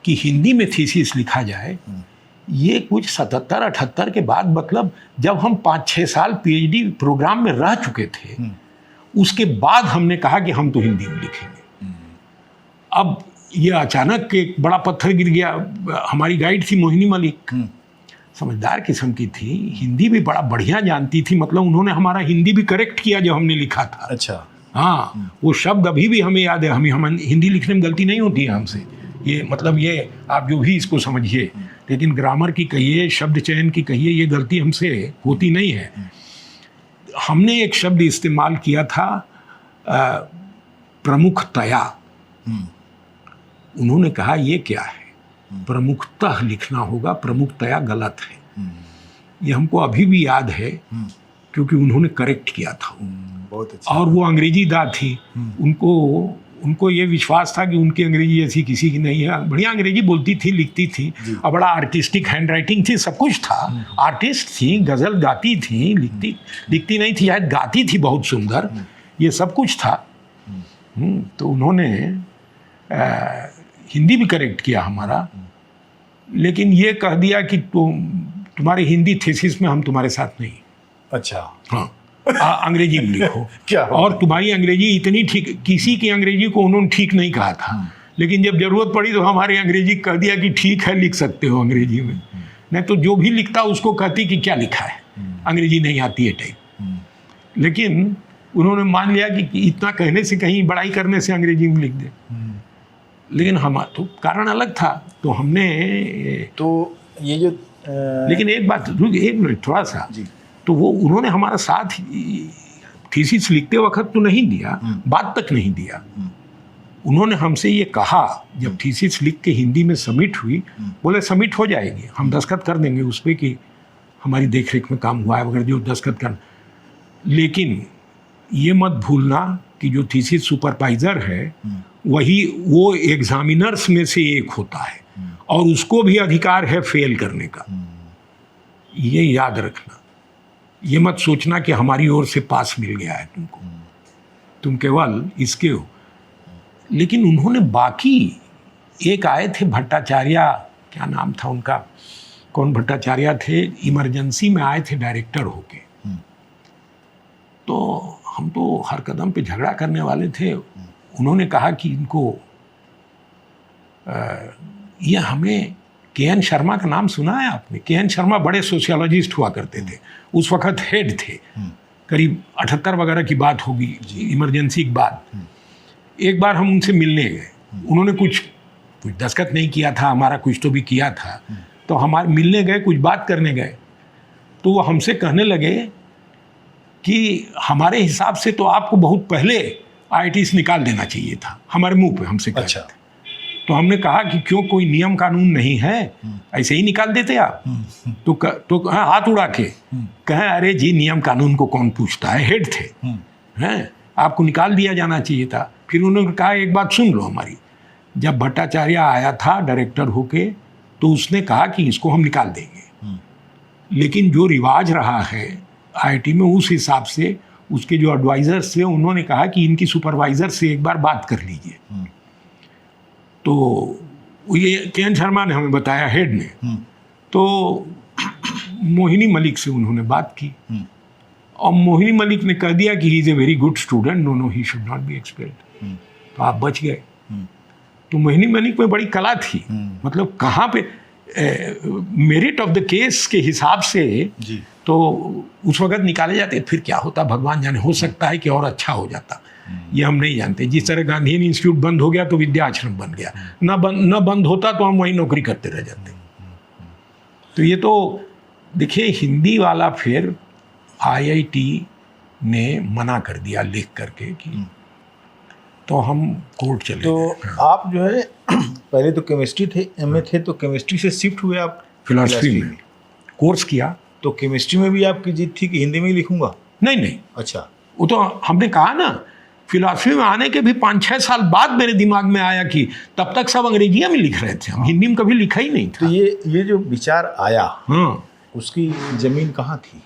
कि हिंदी में थीसिस लिखा जाए, ये कुछ 77-78 के बाद, मतलब जब हम 5-6 साल PhD प्रोग्राम में रह चुके थे, उसके बाद हमने कहा कि हम तो हिंदी में लिखेंगे। अब ये अचानक एक बड़ा पत्थर गिर गया। हमारी गाइड थी मोहिनी मलिक, समझदार किस्म की थी, हिंदी भी बड़ा बढ़िया जानती थी, मतलब उन्होंने हमारा हिंदी भी करेक्ट किया जो हमने लिखा था। अच्छा। हाँ, वो शब्द अभी भी हमें याद है। हम हिंदी लिखने में गलती नहीं होती है हमसे, ये मतलब ये आप जो भी इसको समझिए, लेकिन ग्रामर की कहिए, शब्द चयन की कहिए, ये गलती हमसे होती नहीं है। हमने एक शब्द इस्तेमाल किया था प्रमुखतया, उन्होंने कहा ये क्या है, प्रमुखतः लिखना होगा, प्रमुखतया गलत है। ये हमको अभी भी याद है क्योंकि उन्होंने करेक्ट किया था। बहुत अच्छा। और वो अंग्रेजी दा थी, उनको ये विश्वास था कि उनकी अंग्रेजी ऐसी किसी की नहीं है। बढ़िया अंग्रेजी बोलती थी, लिखती थी, और बड़ा आर्टिस्टिक हैंड राइटिंग थी, सब कुछ था। आर्टिस्ट थी, गज़ल गाती थी, लिखती नहीं थी, शायद गाती थी बहुत सुंदर, ये सब कुछ था। तो उन्होंने हिंदी भी करेक्ट किया हमारा, लेकिन ये कह दिया कि तुम्हारे हिंदी थीसिस में हम तुम्हारे साथ नहीं। अच्छा। हाँ, अंग्रेजी में लिखो। क्या और तुम्हारी अंग्रेजी इतनी ठीक, किसी की अंग्रेजी को उन्होंने ठीक नहीं कहा था, लेकिन जब जरूरत पड़ी तो हमारी अंग्रेजी कह दिया कि ठीक है, लिख सकते हो अंग्रेजी में। नहीं तो जो भी लिखता उसको कहती कि क्या लिखा है, अंग्रेजी नहीं आती है टाइप। लेकिन उन्होंने मान लिया कि इतना कहने से, कहीं बड़ाई करने से अंग्रेजी में लिख दे। लेकिन हमारा तो कारण अलग था, तो हमने तो ये जो लेकिन एक बात, एक मिनट थोड़ा सा जी। तो वो उन्होंने हमारा साथ थीसिस लिखते वक्त तो नहीं दिया, बात तक नहीं दिया। उन्होंने हमसे ये कहा जब थीसिस लिख के हिंदी में सबमिट हुई, बोले सबमिट हो जाएगी, हम दस्तखत कर देंगे उस पर कि हमारी देखरेख में काम हुआ है वगैरह, जो दस्तखत करना। लेकिन ये मत भूलना कि जो थीसिस सुपरवाइजर है वो एग्जामिनर्स में से एक होता है, और उसको भी अधिकार है फेल करने का। ये याद रखना, ये मत सोचना कि हमारी ओर से पास मिल गया है तुमको, तुम केवल इसके हो। लेकिन उन्होंने बाकी एक आए थे भट्टाचार्य, क्या नाम था उनका, कौन भट्टाचार्य थे, इमरजेंसी में आए थे डायरेक्टर होके। तो हम तो हर कदम पे झगड़ा करने वाले थे। उन्होंने कहा कि इनको ये हमें के.एन. शर्मा का नाम सुना है आपने? के.एन. शर्मा बड़े सोशियोलॉजिस्ट हुआ करते थे, उस वक्त हेड थे, करीब 78 वगैरह की बात होगी, इमरजेंसी की बात। एक बार हम उनसे मिलने गए, उन्होंने कुछ दस्तखत नहीं किया था, हमारा कुछ तो भी किया था, तो हमारे मिलने गए, कुछ बात करने गए, तो वो हमसे कहने लगे कि हमारे हिसाब से तो आपको बहुत पहले IIT निकाल देना चाहिए था, हमारे मुंह पे हमसे कहते थे। तो हमने कहा कि क्यों, कोई नियम कानून नहीं है, ऐसे ही निकाल देते आप? तो हाथ उड़ा के कहें, अरे जी नियम कानून को कौन पूछता है, हेड थे, हैं, आपको निकाल दिया जाना चाहिए था। फिर उन्होंने कहा एक बात सुन लो हमारी, जब भट्टाचार्य आया था डायरेक्टर होके, तो उसने कहा कि इसको हम निकाल देंगे, लेकिन जो रिवाज रहा है IIT में उस हिसाब से उसके जो एडवाइजर्स थे उन्होंने कहा कि इनकी सुपरवाइजर से एक बार बात कर लीजिए। तो ये के.एन. शर्मा ने हमें बताया, हेड ने। तो मोहिनी मलिक से उन्होंने बात की, और मोहिनी मलिक ने कह दिया कि he is a very good student, no he should not be expelled. तो आप बच गए। तो मोहिनी मलिक में बड़ी कला थी, मतलब कहाँ पे मेरिट ऑफ द केस के हिसाब से जी। तो उस वक्त निकाले जाते, फिर क्या होता भगवान जाने, हो सकता है कि और अच्छा हो जाता, ये हम नहीं जानते। जिस तरह गांधीयन इंस्टीट्यूट बंद हो गया तो विद्या आश्रम बन गया, न बंद होता तो हम वही नौकरी करते रह जाते। तो ये तो देखिए, हिंदी वाला फिर IIT ने मना कर दिया लिख करके कि, तो हम कोर्ट चले तो गए। आप जो है पहले तो केमिस्ट्री थे, MA थे, तो केमिस्ट्री से शिफ्ट हुए आप फिलॉसफी में कोर्स किया। तो केमिस्ट्री में भी आपकी जिद थी कि हिंदी में ही लिखूंगा? नहीं, अच्छा। वो तो हमने कहा ना, फिलॉसफी में आने के भी 5-6 साल बाद मेरे दिमाग में आया कि तब तक सब अंग्रेजी में लिख रहे थे, हम हिंदी में कभी लिखा ही नहीं था। तो ये जो विचार आया, हाँ, उसकी जमीन कहाँ थी?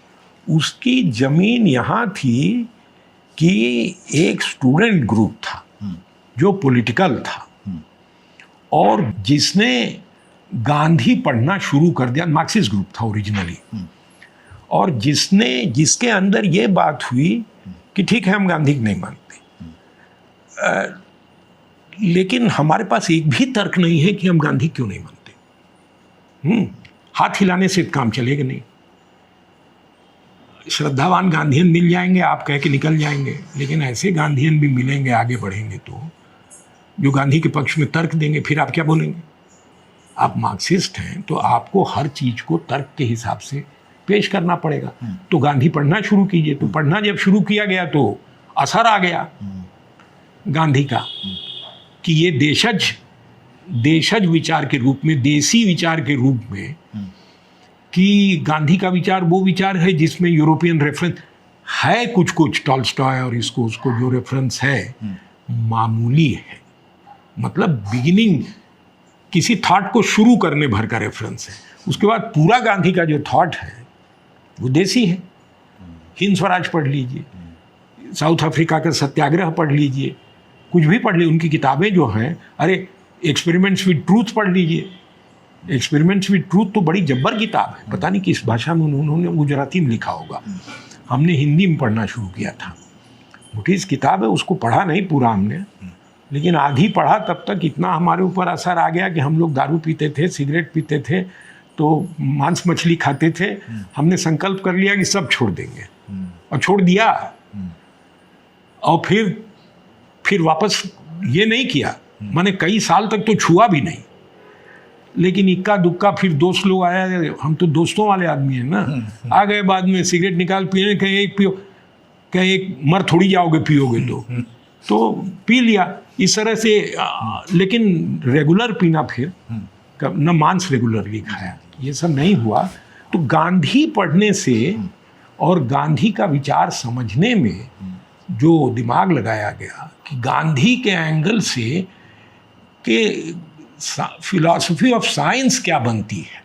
उसकी जमीन यहाँ थी कि एक स्टूडेंट ग्रुप था जो पॉलिटिकल था, और जिसने गांधी पढ़ना शुरू कर दिया, मार्क्सिस्ट ग्रुप था ओरिजिनली, और जिसके अंदर ये बात हुई कि ठीक है हम गांधी नहीं मानते, लेकिन हमारे पास एक भी तर्क नहीं है कि हम गांधी क्यों नहीं मानते। हाथ हिलाने से काम चलेगा नहीं। श्रद्धावान गांधीयन मिल जाएंगे, आप कह के निकल जाएंगे, लेकिन ऐसे गांधीयन भी मिलेंगे आगे बढ़ेंगे तो, जो गांधी के पक्ष में तर्क देंगे, फिर आप क्या बोलेंगे? आप मार्क्सिस्ट हैं तो आपको हर चीज को तर्क के हिसाब से पेश करना पड़ेगा। तो गांधी पढ़ना शुरू कीजिए। तो पढ़ना जब शुरू किया गया तो असर आ गया गांधी का कि ये देशज देशज विचार के रूप में, देसी विचार के रूप में, कि गांधी का विचार वो विचार है जिसमें यूरोपियन रेफरेंस है, कुछ कुछ टॉल्स्टॉय और इसको उसको जो रेफरेंस है मामूली है, मतलब बिगिनिंग किसी थॉट को शुरू करने भर का रेफरेंस है। उसके बाद पूरा गांधी का जो थॉट है वो देसी है। हिंद स्वराज पढ़ लीजिए, साउथ अफ्रीका का सत्याग्रह पढ़ लीजिए, कुछ भी पढ़ लीजिए, उनकी किताबें जो हैं, अरे एक्सपेरिमेंट्स विद ट्रूथ पढ़ लीजिए। एक्सपेरिमेंट्स विद ट्रूथ तो बड़ी जब्बर किताब है, पता नहीं किस भाषा में उन्होंने गुजराती में लिखा होगा, हमने हिंदी में पढ़ना शुरू किया था। मोटी सी किताब है, उसको पढ़ा नहीं पूरा हमने, लेकिन आधी पढ़ा। तब तक इतना हमारे ऊपर असर आ गया कि हम लोग दारू पीते थे, सिगरेट पीते थे, तो मांस मछली खाते थे। हमने संकल्प कर लिया कि सब छोड़ देंगे, और छोड़ दिया। और फिर वापस ये नहीं किया, मैंने कई साल तक तो छुआ भी नहीं, लेकिन इक्का दुक्का फिर दोस्त लोग आया, हम तो दोस्तों वाले आदमी हैं ना, आ गए बाद में सिगरेट निकाल पीने, कहीं एक पियो, कहीं एक मर थोड़ी जाओगे पियोगे तो पी लिया इस तरह से। लेकिन रेगुलर पीना फिर न मांस रेगुलरली खाया, ये सब नहीं हुआ। तो गांधी पढ़ने से और गांधी का विचार समझने में जो दिमाग लगाया गया कि गांधी के एंगल से कि फिलॉसफी ऑफ साइंस क्या बनती है,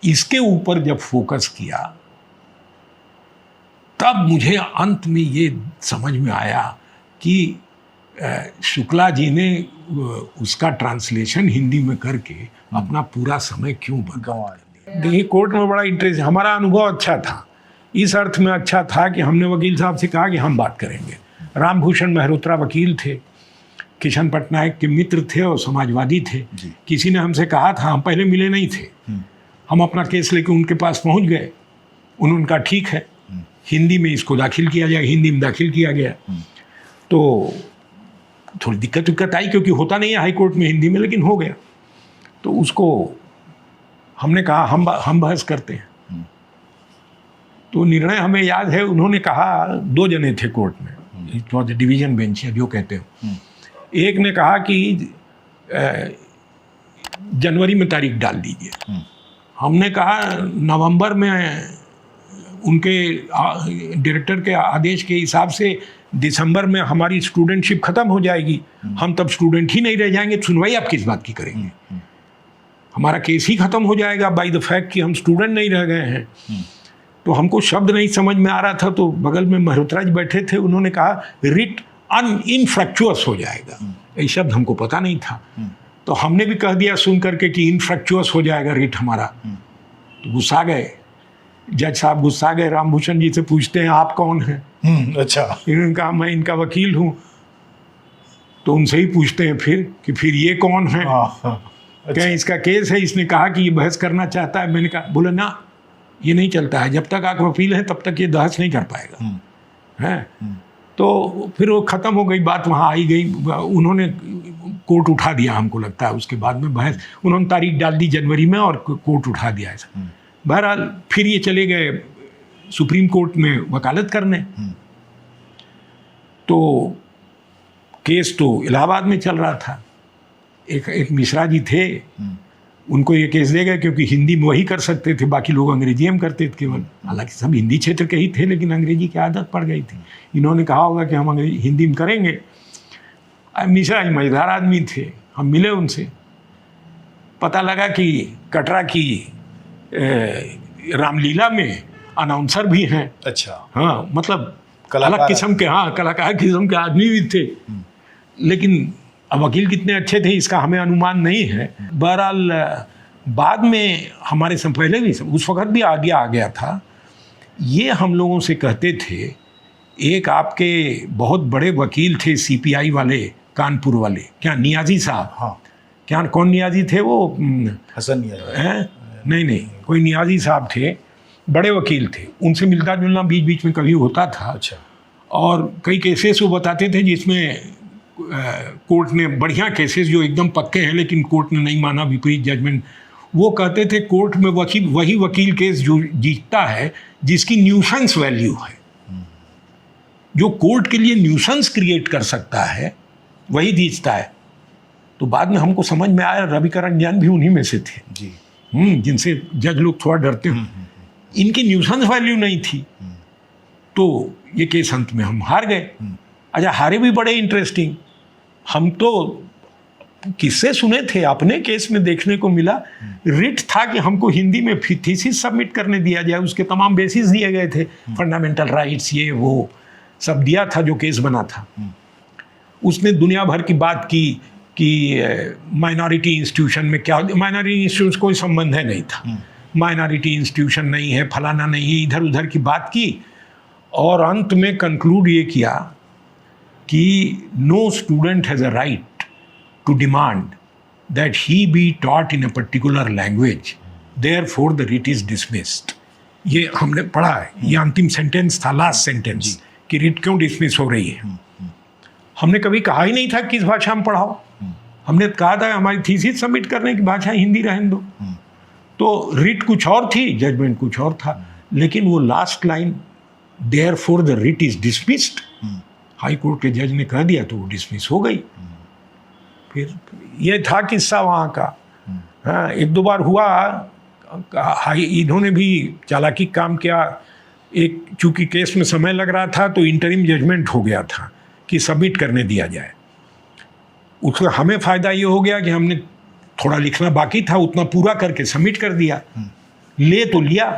इसके ऊपर जब फोकस किया, तब मुझे अंत में ये समझ में आया कि शुक्ला जी ने उसका ट्रांसलेशन हिंदी में करके अपना पूरा समय क्यों गंवा दिया। देखिए, कोर्ट में बड़ा इंटरेस्ट, हमारा अनुभव अच्छा था, इस अर्थ में अच्छा था कि हमने वकील साहब से कहा कि हम बात करेंगे। रामभूषण मेहरोत्रा वकील थे, किशन पटनायक के मित्र थे और समाजवादी थे। किसी ने हमसे कहा था, हम पहले मिले नहीं थे, हम अपना केस लेके उनके पास पहुंच गए। उन्होंने कहा ठीक है, हिंदी में इसको दाखिल किया जाए। हिंदी में दाखिल किया गया। तो थोड़ी दिक्कत आई, क्योंकि होता नहीं है हाई कोर्ट में हिंदी में, लेकिन हो गया। तो उसको हमने कहा हम बहस करते हैं। तो निर्णय हमें याद है, उन्होंने कहा, 2 जने थे कोर्ट में, इट वॉज डिवीजन बेंच है जो कहते हो। एक ने कहा कि जनवरी में तारीख डाल दीजिए। हमने कहा नवंबर में उनके डायरेक्टर के आदेश के हिसाब से दिसंबर में हमारी स्टूडेंटशिप खत्म हो जाएगी, हम तब स्टूडेंट ही नहीं रह जाएंगे, सुनवाई आप किस बात की करेंगे, हमारा केस ही खत्म हो जाएगा बाय द फैक्ट कि हम स्टूडेंट नहीं रह गए हैं। तो हमको शब्द नहीं समझ में आ रहा था, तो बगल में मेहरोत्रा जी बैठे थे, उन्होंने कहा रिट इनफ्रैक्चुअस हो जाएगा। ये शब्द हमको पता नहीं था, तो हमने भी कह दिया सुन करके कि इनफ्रैक्चुअस हो जाएगा रिट हमारा। तो गुस्सा गए, जज साहब गुस्सा गए, रामभूषण जी से पूछते हैं आप कौन हैं? अच्छा। इन्होंने कहा मैं इनका वकील हूँ। तो उनसे ही पूछते हैं फिर कि फिर ये कौन है? अच्छा। क्या इसका केस है? इसने कहा कि ये बहस करना चाहता है। मैंने कहा, बोले ना, ये नहीं चलता है, जब तक आप वकील हैं तब तक ये बहस नहीं कर पाएगा है। तो फिर वो ख़त्म हो गई बात, वहाँ आई गई, उन्होंने कोर्ट उठा दिया, हमको लगता है उसके बाद में बहस, उन्होंने तारीख डाल दी जनवरी में और कोर्ट उठा दिया ऐसा। बहरहाल फिर ये चले गए सुप्रीम कोर्ट में वकालत करने। तो केस तो इलाहाबाद में चल रहा था। एक मिश्रा जी थे, उनको ये केस दे गए क्योंकि हिंदी में वही कर सकते थे, बाकी लोग अंग्रेजी में करते थे केवल। हालांकि सब हिंदी क्षेत्र के ही थे, लेकिन अंग्रेजी की आदत पड़ गई थी। इन्होंने कहा होगा कि हम अंग्रेजी हिंदी में करेंगे। मिश्रा जी मजेदार आदमी थे, हम मिले उनसे, पता लगा कि कटरा की रामलीला में अनाउंसर भी हैं। अच्छा। हाँ, मतलब अलग किस्म के, हाँ, कलाकार किस्म के आदमी भी थे। लेकिन अब वकील कितने अच्छे थे इसका हमें अनुमान नहीं है। बहरहाल बाद में हमारे से पहले भी, उस वक्त भी आगे आ गया था। ये हम लोगों से कहते थे, एक आपके बहुत बड़े वकील थे सीपीआई वाले, कानपुर वाले, क्या नियाजी साहब? हाँ। क्या, कौन नियाजी थे वो? हसन नियाजी हैं? नहीं, कोई नियाजी साहब थे, बड़े वकील थे। उनसे मिलता जुलना बीच बीच में कभी होता था। अच्छा। और कई केसेस वो बताते थे जिसमें कोर्ट ने, बढ़िया केसेस जो एकदम पक्के हैं लेकिन कोर्ट ने नहीं माना, विपरीत जजमेंट, वो कहते थे कोर्ट में वही वकील केस जो जीतता है जिसकी न्यूसेंस वैल्यू है, जो कोर्ट के लिए न्यूसेंस क्रिएट कर सकता है, वही जीतता है। तो बाद में हमको समझ में आया रविकरण ज्ञान भी उन्हीं में से थे जी। जिनसे जज लोग थोड़ा डरते हो। इनकी न्यूसेंस वैल्यू नहीं थी, तो ये केस अंत में हम हार गए। अच्छा, हारे भी बड़े इंटरेस्टिंग। हम तो किससे सुने थे, अपने केस में देखने को मिला। रिट था कि हमको हिंदी में थीसिस सबमिट करने दिया जाए, उसके तमाम बेसिस दिए गए थे, फंडामेंटल राइट्स, ये वो सब दिया था जो केस बना था। उसने दुनिया भर की बात की कि माइनॉरिटी इंस्टीट्यूशन में क्या, माइनॉरिटी इंस्टीट्यूशन कोई संबंध है नहीं था, माइनॉरिटी इंस्टीट्यूशन नहीं है, फलाना नहीं है, इधर उधर की बात की और अंत में कंक्लूड ये किया कि no student has a right to demand that he be taught in a particular language, therefore the writ is dismissed. ये हमने पढ़ा है, ये अंतिम सेंटेंस था, लास्ट सेंटेंस, कि रिट क्यों डिसमिस हो रही है। हमने कभी कहा ही नहीं था किस भाषा में पढ़ाओ, हमने कहा था हमारी थीसिस सबमिट करने की भाषा हिंदी रहने दो। तो रिट कुछ और थी, जजमेंट कुछ और था, लेकिन वो last line therefore the writ is dismissed, high court के जज ने कह दिया तो वो डिसमिस हो गई। फिर ये था किस्सा वहाँ का। हाँ, एक दो बार हुआ, इन्होंने भी चालाकी काम किया। एक चूंकि केस में समय लग रहा था तो इंटरिम जजमेंट हो गया था कि सबमिट करने दिया जाए। उसका हमें फ़ायदा ये हो गया कि हमने थोड़ा लिखना बाकी था, उतना पूरा करके सबमिट कर दिया, ले तो लिया।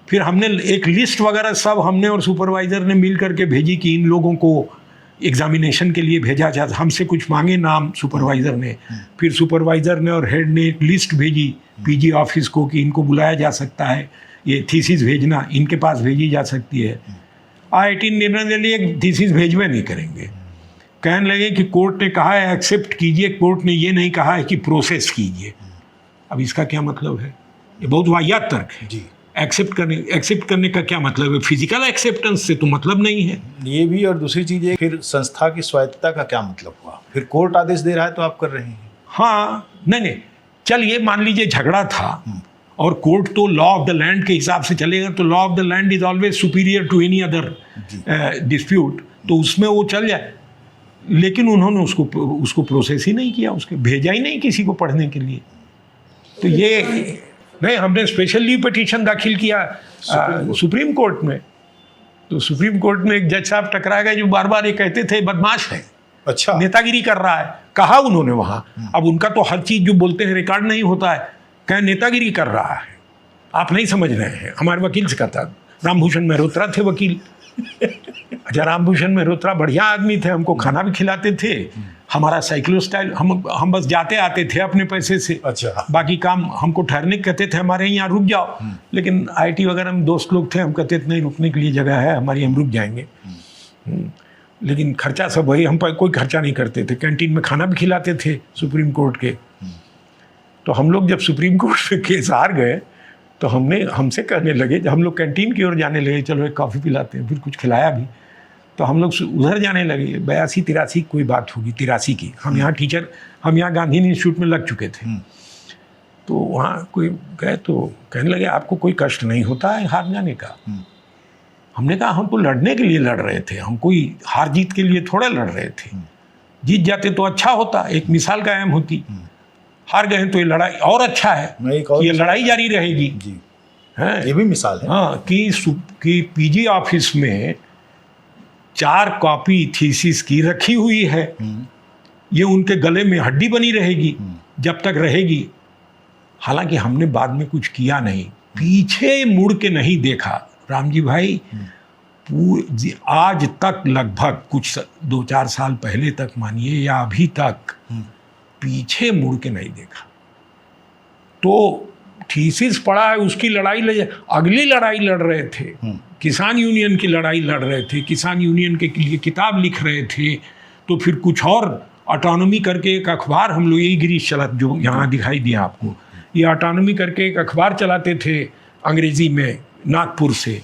फिर हमने एक लिस्ट वगैरह सब हमने और सुपरवाइज़र ने मिल करके भेजी कि इन लोगों को एग्जामिनेशन के लिए भेजा जाता। हमसे कुछ मांगे नाम सुपरवाइज़र ने, फिर सुपरवाइज़र ने और हेड ने एक लिस्ट भेजी पीजी ऑफिस को कि इनको बुलाया जा सकता है, ये थीसिस भेजना इनके पास भेजी जा सकती है। IIT निर्णय ले लिए थीसिस भेजवे नहीं करेंगे, कहने लगे कि कोर्ट ने कहा है एक्सेप्ट कीजिए, कोर्ट ने ये नहीं कहा है कि प्रोसेस कीजिए। अब इसका क्या मतलब है? ये बहुत वाहियात तर्क है जी। एक्सेप्ट करने का क्या मतलब है? फिजिकल एक्सेप्टेंस से तो मतलब नहीं है ये भी। और दूसरी चीज़ है, फिर संस्था की स्वायत्तता का क्या मतलब हुआ? फिर कोर्ट आदेश दे रहा है तो आप कर रहे हैं। हाँ, नहीं, चलिए मान लीजिए झगड़ा था और कोर्ट तो लॉ ऑफ द लैंड के हिसाब से चलेगा, तो law of the land is always superior to any other dispute, तो उसमें वो चल जाए। लेकिन उन्होंने उसको प्रोसेस ही नहीं किया, उसके भेजा ही नहीं किसी को पढ़ने के लिए। तो ये नहीं, हमने स्पेशल लीव पिटीशन दाखिल किया सुप्रीम कोर्ट में। तो सुप्रीम कोर्ट में एक जज साहब टकरा गए जो बार बार ये कहते थे बदमाश है, अच्छा, नेतागिरी कर रहा है, कहा उन्होंने वहाँ। अब उनका तो हर चीज़ जो बोलते हैं रिकॉर्ड नहीं होता है, कहें नेतागिरी कर रहा है, आप नहीं समझ रहे हैं। हमारे वकील से कहता, रामभूषण मेहरोत्रा थे वकील। अच्छा, रामभूषण मेहरोत्रा बढ़िया आदमी थे, हमको खाना भी खिलाते थे, हमारा साइकिलो स्टाइल, हम बस जाते आते थे अपने पैसे से। अच्छा, बाकी काम हमको ठहरने कहते थे, हमारे यहाँ रुक जाओ। लेकिन IIT वगैरह में दोस्त लोग थे, हम कहते थे नहीं, रुकने के लिए जगह है हमारी, हम रुक जाएंगे। लेकिन खर्चा सब वही, हम पर कोई खर्चा नहीं करते थे, कैंटीन में खाना भी खिलाते थे सुप्रीम कोर्ट के। तो हम लोग जब सुप्रीम कोर्ट में केस हार गए तो हमसे कहने लगे, जब हम लोग कैंटीन की ओर जाने लगे, चलो एक कॉफ़ी पिलाते हैं, फिर कुछ खिलाया भी, तो हम लोग उधर जाने लगे। 82-83 कोई बात होगी, 83 की। हम यहाँ गांधी इंस्टीट्यूट में लग चुके थे। तो वहाँ कोई गए तो कहने लगे आपको कोई कष्ट नहीं होता है हार जाने का? हमने कहा हम तो लड़ने के लिए लड़ रहे थे, हम कोई हार जीत के लिए थोड़ा लड़ रहे थे। जीत जाते तो अच्छा होता, एक मिसाल कायम होती। हार गए तो ये लड़ाई और अच्छा है कि ये लड़ाई जारी रहेगी जी। है, ये भी मिसाल है। हाँ, कि पीजी ऑफिस में 4 कॉपी थीसिस की रखी हुई है, ये उनके गले में हड्डी बनी रहेगी जब तक रहेगी। हालांकि हमने बाद में कुछ किया नहीं, पीछे मुड़ के नहीं देखा। राम जी भाई, आज तक लगभग कुछ 2-4 साल पहले तक मानिए या अभी तक पीछे मुड़ के नहीं देखा। तो थीसिस पढ़ा है, उसकी लड़ाई अगली लड़ाई लड़ रहे थे, किसान यूनियन की लड़ाई लड़ रहे थे, किसान यूनियन के लिए किताब लिख रहे थे। तो फिर कुछ और ऑटोनॉमी करके एक अखबार, हम लोग यही गिरीश चला जो यहाँ दिखाई दिया आपको, ये ऑटोनॉमी करके एक अखबार चलाते थे अंग्रेज़ी में नागपुर से।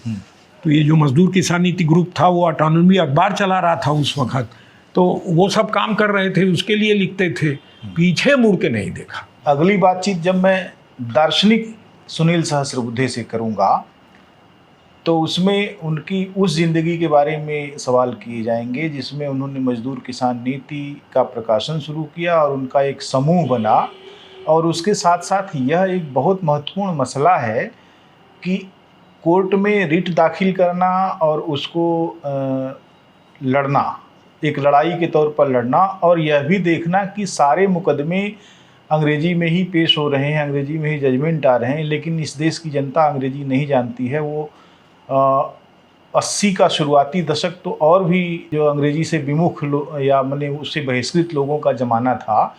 तो ये जो मजदूर किसान नीति ग्रुप था वो ऑटोनॉमी अखबार चला रहा था उस वक्त, तो वो सब काम कर रहे थे, उसके लिए लिखते थे, पीछे मुड़ के नहीं देखा। अगली बातचीत जब मैं दार्शनिक सुनील सहस्त्रबुद्धे से करूँगा तो उसमें उनकी उस ज़िंदगी के बारे में सवाल किए जाएंगे जिसमें उन्होंने मजदूर किसान नीति का प्रकाशन शुरू किया और उनका एक समूह बना। और उसके साथ साथ यह एक बहुत महत्वपूर्ण मसला है कि कोर्ट में रिट दाखिल करना और उसको लड़ना, एक लड़ाई के तौर पर लड़ना, और यह भी देखना कि सारे मुकदमे अंग्रेजी में ही पेश हो रहे हैं, अंग्रेजी में ही जजमेंट आ रहे हैं, लेकिन इस देश की जनता अंग्रेजी नहीं जानती है। वो 80 का शुरुआती दशक तो और भी जो अंग्रेजी से विमुख या माने उससे बहिष्कृत लोगों का ज़माना था।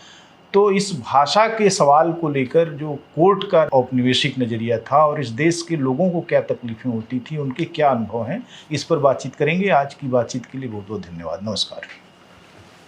तो इस भाषा के सवाल को लेकर जो कोर्ट का औपनिवेशिक नज़रिया था और इस देश के लोगों को क्या तकलीफ़ें होती थी, उनके क्या अनुभव हैं, इस पर बातचीत करेंगे। आज की बातचीत के लिए बहुत बहुत धन्यवाद। नमस्कार।